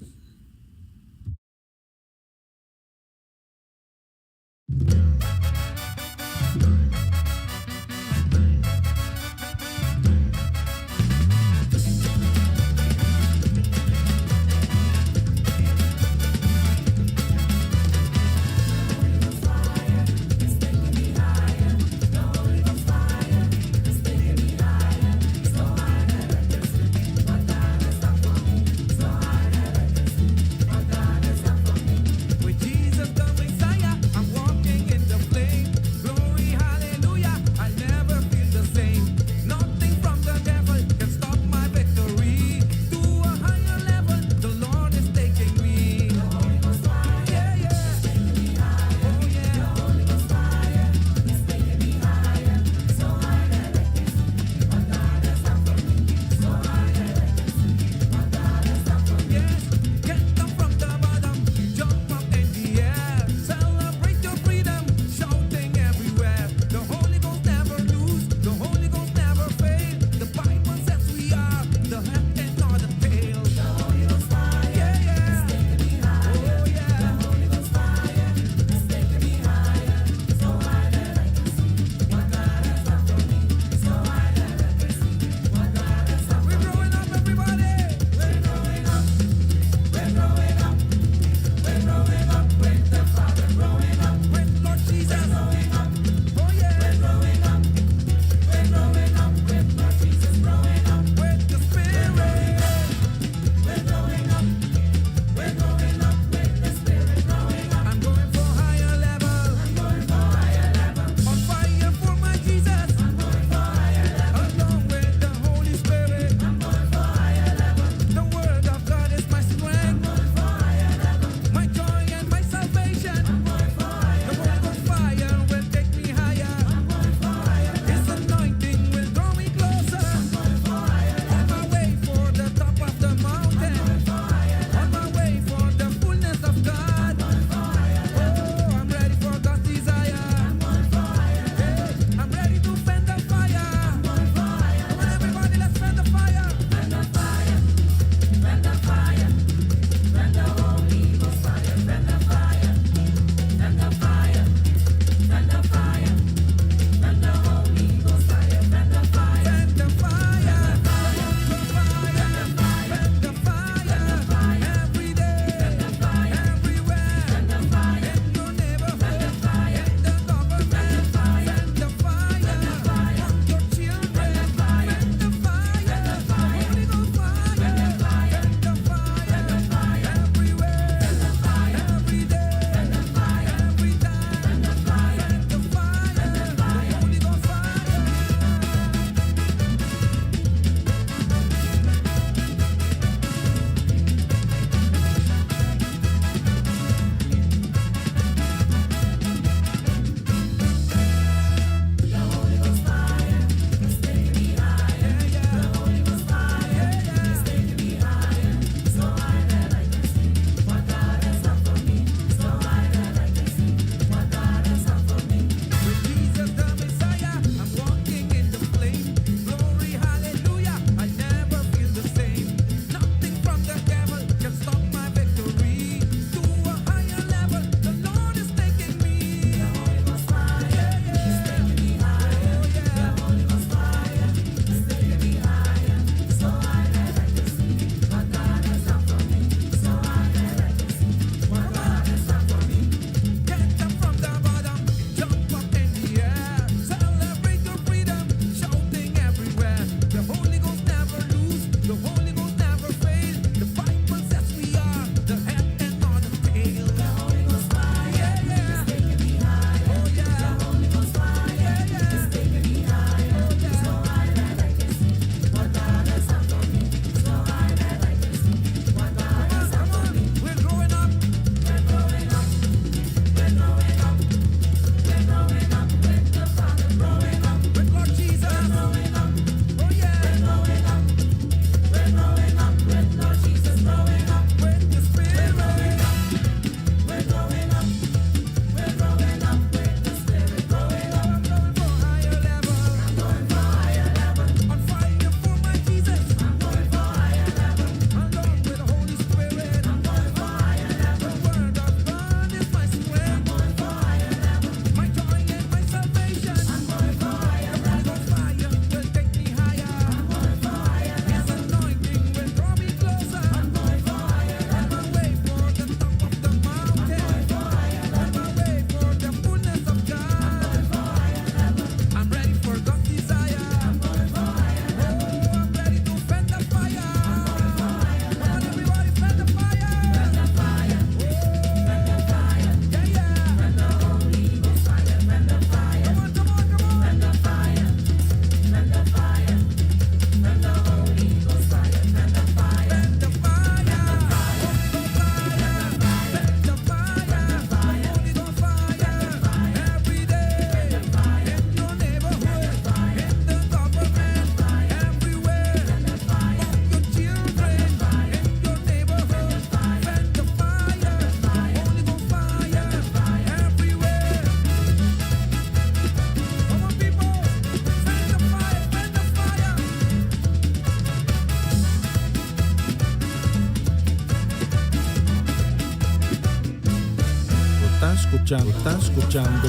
escuchando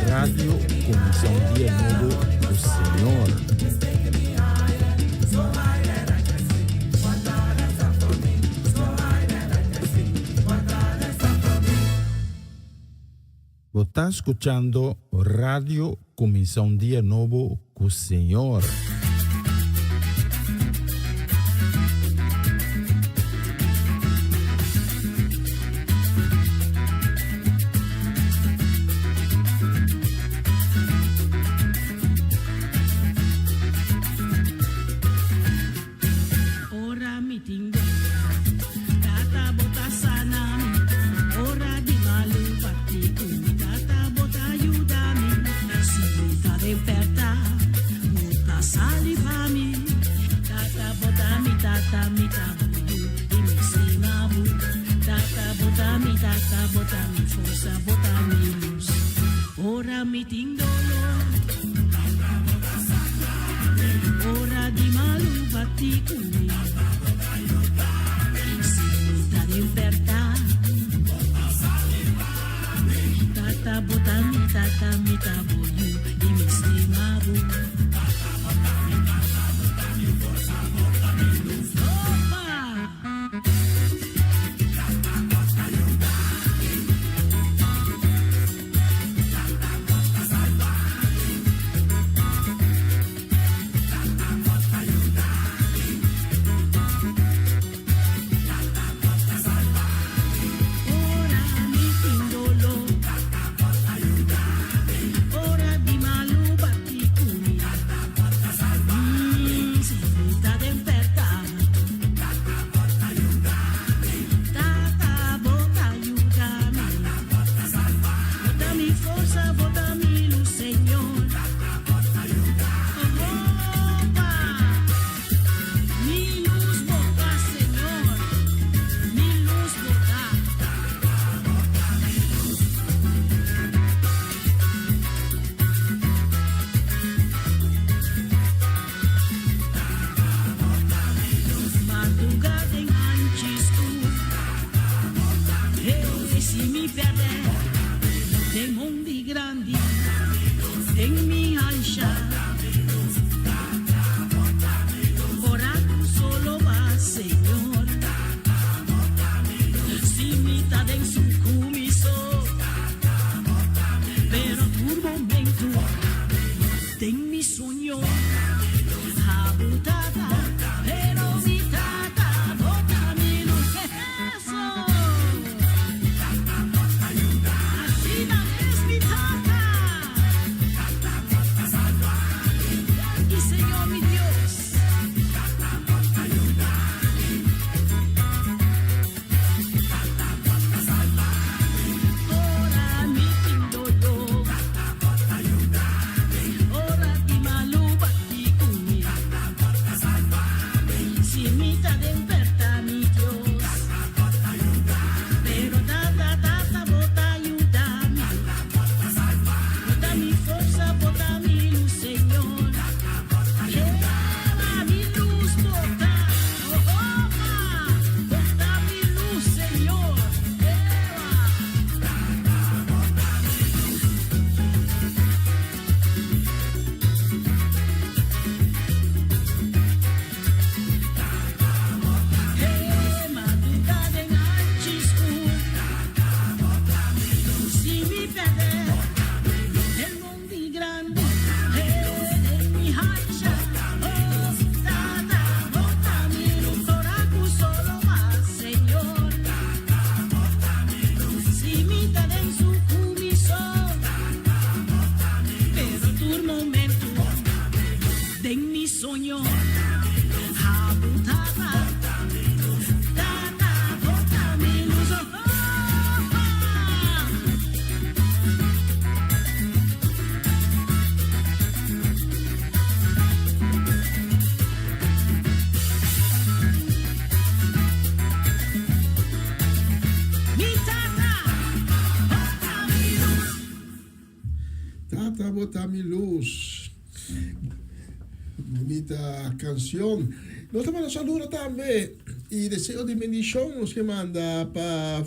Radio Comisión Día Nuevo del Señor. Está escuchando Radio Comisión Día Nuevo con Señor. Bota mi luz. Bonita canción. Nos manda saludos también y deseo de bendición nos que manda para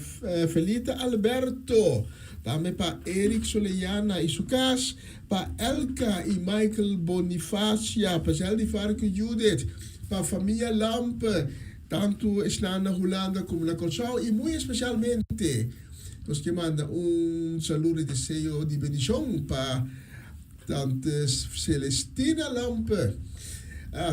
Felita Alberto, Daarmee pa Erik Soleiana in Sukas, pa Elka en Michael Bonifacia, pa Zeldi Varke Judith, pa Familia Lampe, tanto Esnana Holanda como la Consao, y muy especialmente nos que manda un saludo y deseo de bendición para tante Celestina Lampe.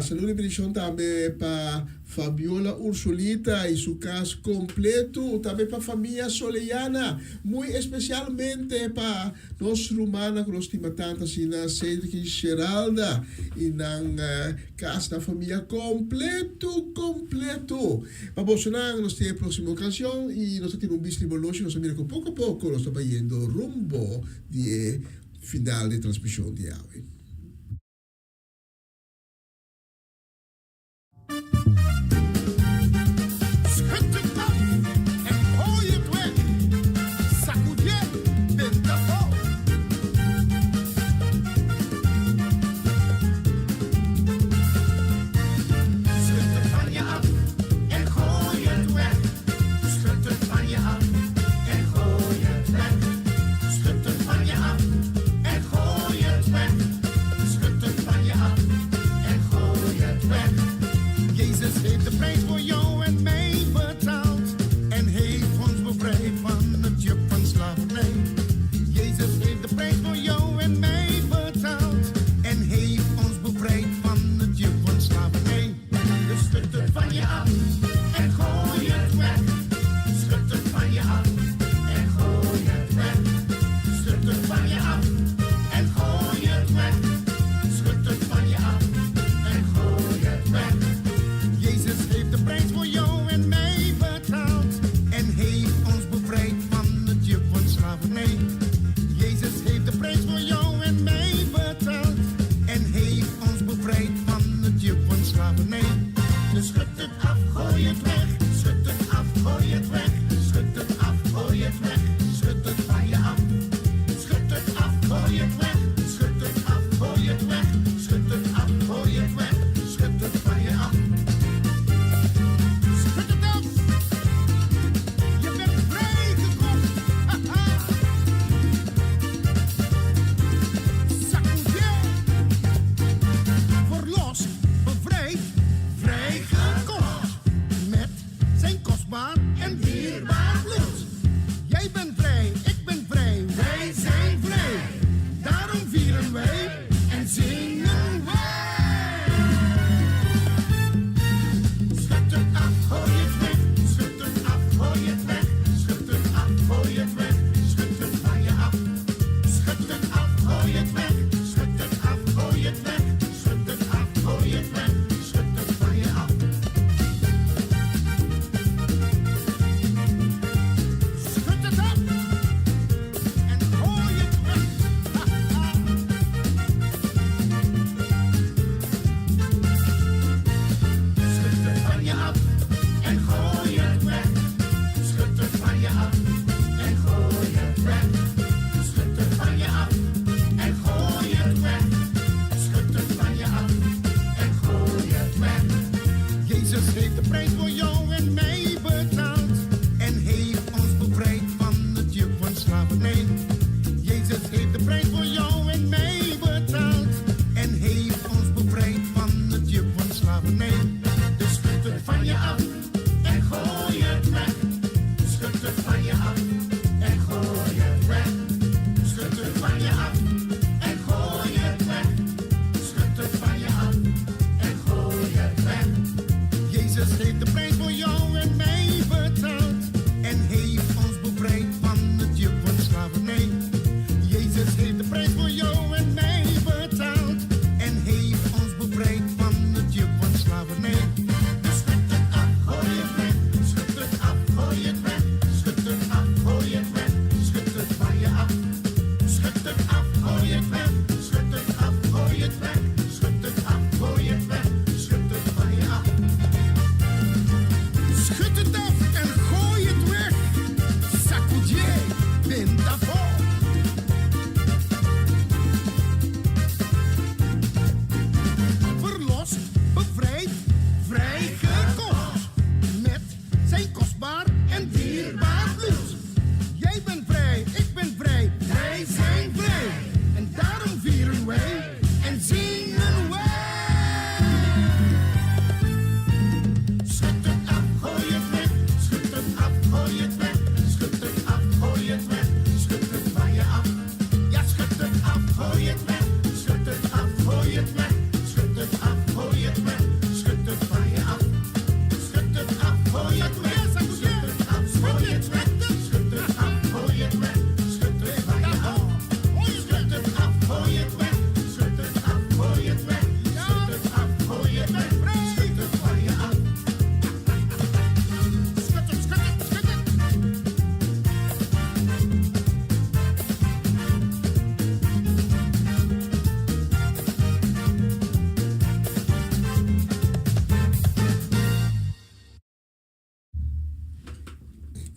Saludo y bendición también para Fabiola Ursulita y su caso completo, también para familia Soleiana, muy especialmente para nos rumana con los timatantas y na Cedric y Geralda y na casa familia completo. Vamos a nuestra próxima canción y nos tiene un bistro veloce, nos mira con poco a poco nos está yendo rumbo de final de transmisión de hoy.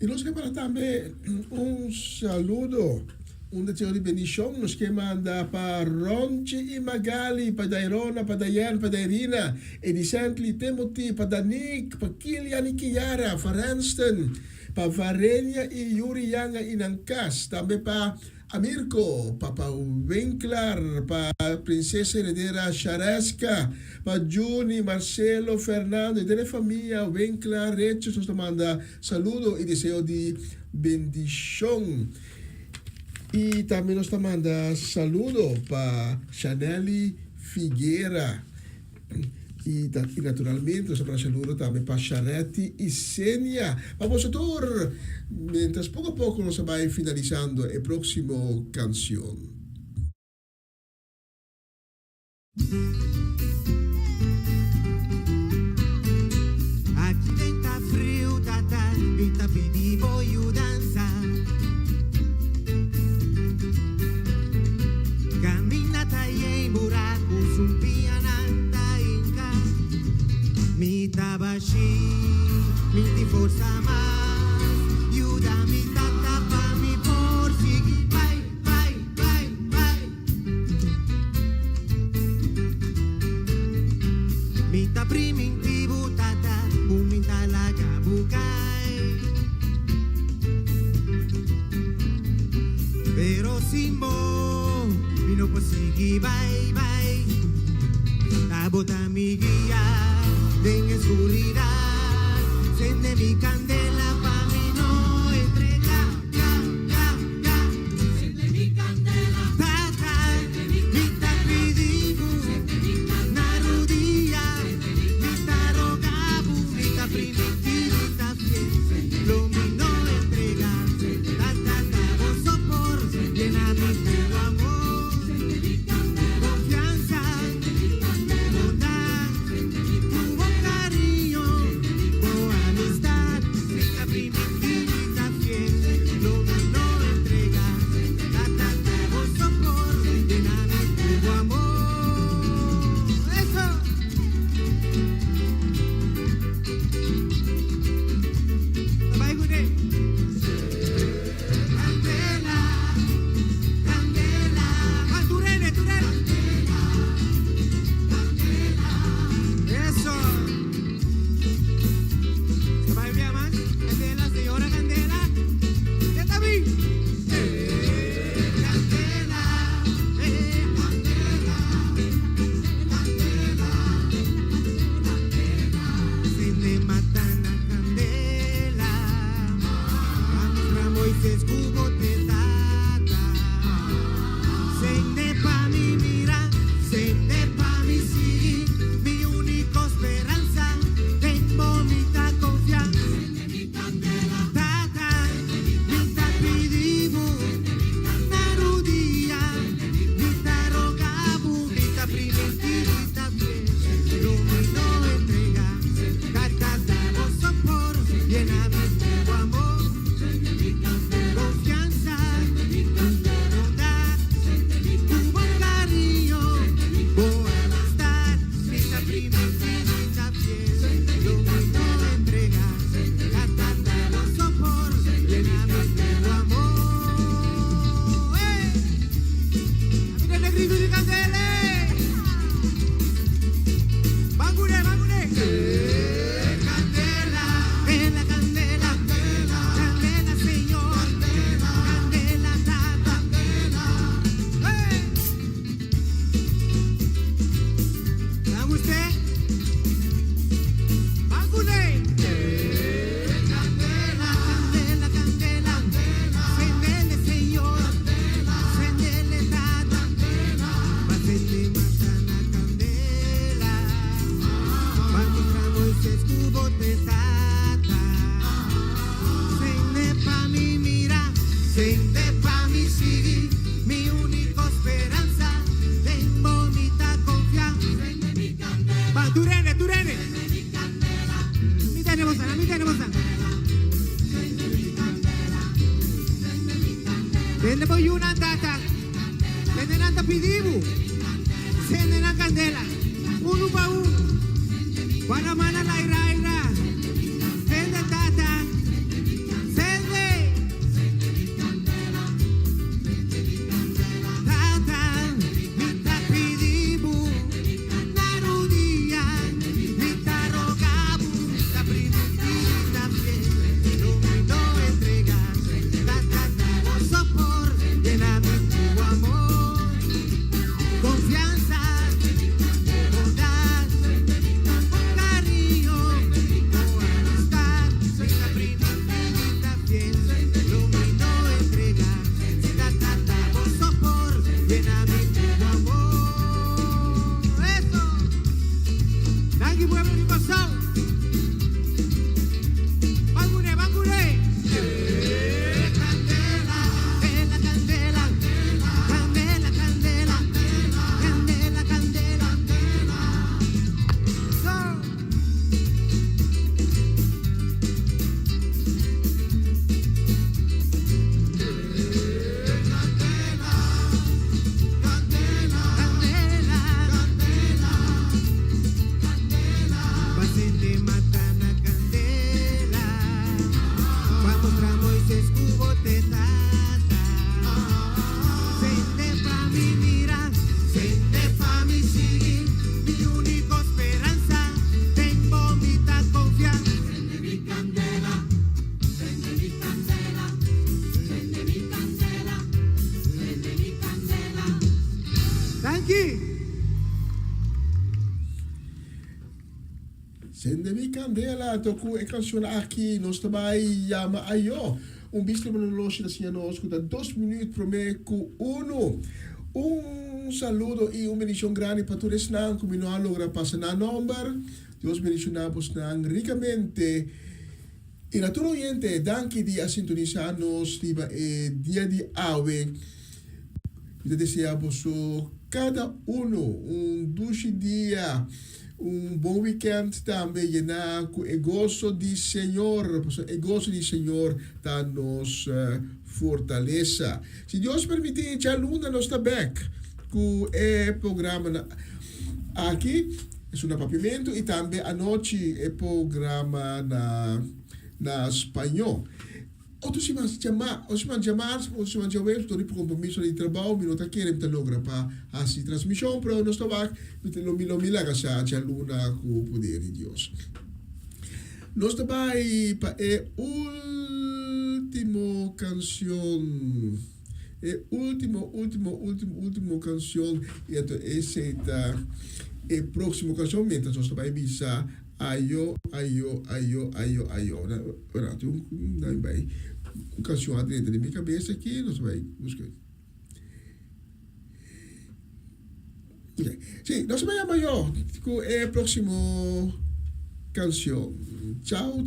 Y nos queda también un saludo, un deseo de bendición. Nos que manda para Ronchi y Magali, para Dairona, para Dayan, para Dairina, Edicently, Timothy, para Nick, para Kilian y Kiara, para Ranston, para Varenia y Yuri Yanga Inankas, también para Amirko, Papa Winkler, para Princesa Heredera Charesca, para Juni, Marcelo, Fernando y de la familia Winkler, Rechos nos manda saludo y deseo de bendición. Y también nos manda saludo para Chaneli Figuera. Y naturalmente nos manda saludo también para Charity y Senia. Vamos a tour, mientras poco a poco nos va finalizando la próxima canción. Aqui dentro tá frio, tá, e tá pedindo voglio dançar. Camminata em buraco, sumpiananda in ca. Mi tabashi, mi ti forza mais. Aiutami tanta fammi porsi, vai, vai, vai, vai. Mi ta primi in TV tata, uminta la gabukai. Pero simbo, vino posigi, vai, vai. La bota mi guía, en oscuridad, sende mi candela pa' mi no entregar, ya, ya, ya. Sende mi candela, tata, mi ta pidibu, na rodilla, mi ta rogabu, mi ta primitiva, mi ta fiel, lo mi no entregar, tata, vos sopor, llena mi tu amor, confianza, bondad, tu buen cariño, tu amistad, mi ta primitiva, mi ta fiel, lo mi no entregar, tata, vos sopor, llena mi tu amor. Eso. Bye, good day. Candela, candela, ah, Turene, Turene. Eso. ¿Se va a enviar más? Candela, señora Candela. ¿Ya está bien? Candela, se le matan la candela. Vamos, Moisés, cubo te tata. Sende pa' mi mira, sende pa' mi sí, mi única esperanza, tengo mi ta confianza. Sende mi candela, tata, mi ta pidibu, na rodilla, mi ta rogabu, mi ta primitiva, mi ta fiel, lo mi no entrega, tata, vos sopor, llena mi tu amor, confianza, bondad, tu buen cariño, buena amistad, mi ta primitiva, mi ta fiel, lo mi no entrega, tata, vos sopor, llena mi tu amor. Amire negrito di candele, bangure, bangure. Candela, candela, candela, candela, señor, candela, tata, ¿sabe usted? Bangure. Candela, candela, candela, sendele, señor, sendele, tata, pasele, matana, candela. Vamos a Moisés, cubo te tata. Sende pa' mi mira, sende pa' mi sí, mi única esperanza, tengo mi ta confianza. Sende mi candela. Va, Turene, Turene. Sende mi candela. Mi tenemos sana, mi tenemos sana. Sende mi candela. Sende mi candela. Sende poi una tata. Sende nanta pidibu. Sende na candela. Uno pa uno. Guarda mana la ira. Sende tata. Sende confianza, bondad, con cariño, con amistad, la prima medita fiel, lo vino a entregar, si la tata por sopor, lléname tu amor. Eso, Nagi mueve mi corazón. Bangure, bangure. Candela, candela, candela, candela, candela, candela, candela. So. Pasente matana candela, vamos pra Moisés cubo te tata. Sente pa' mi mirar, sente pa' mi seguir, mi única esperanza, tengo mitad confiar. Prende mi candela, prende mi candela, prende mi candela, prende mi candela. Thank you. Sende mi candela, toku e canción aqui, nós também yama ayo. Bispo no loja da senhora nós escuta 2 minutos para mim com uno. Saludo e bendição grande para todos nós, como não logra passar na número. Deus bendicionamos nós ricamente. E na todo oyente, danke di a sintonizar-nos dia de hoje. Eu deseamos cada dulce dia. Bom weekend também llenar com o gozo do Senhor, o gozo do Senhor está nos fortaleza. Se Deus permitir, já luna nós está back com o programa aqui, é um papimento e também à noite o programa na espanhol. Outros se chamar, ou se chamar, estou de compromisso de trabalho, me não está querendo logra para a transmissão, mas nós estamos lo milagre sa luna com o poder de Deus. Nós estamos para a última canção, última canção, e então essa é a próxima canção, então nós estamos bisa ayo. Ora, tu não vai canção dentro da minha cabeça aqui, nós vai buscar. Sim, nós vamos amanhã com a próxima canção. Tchau.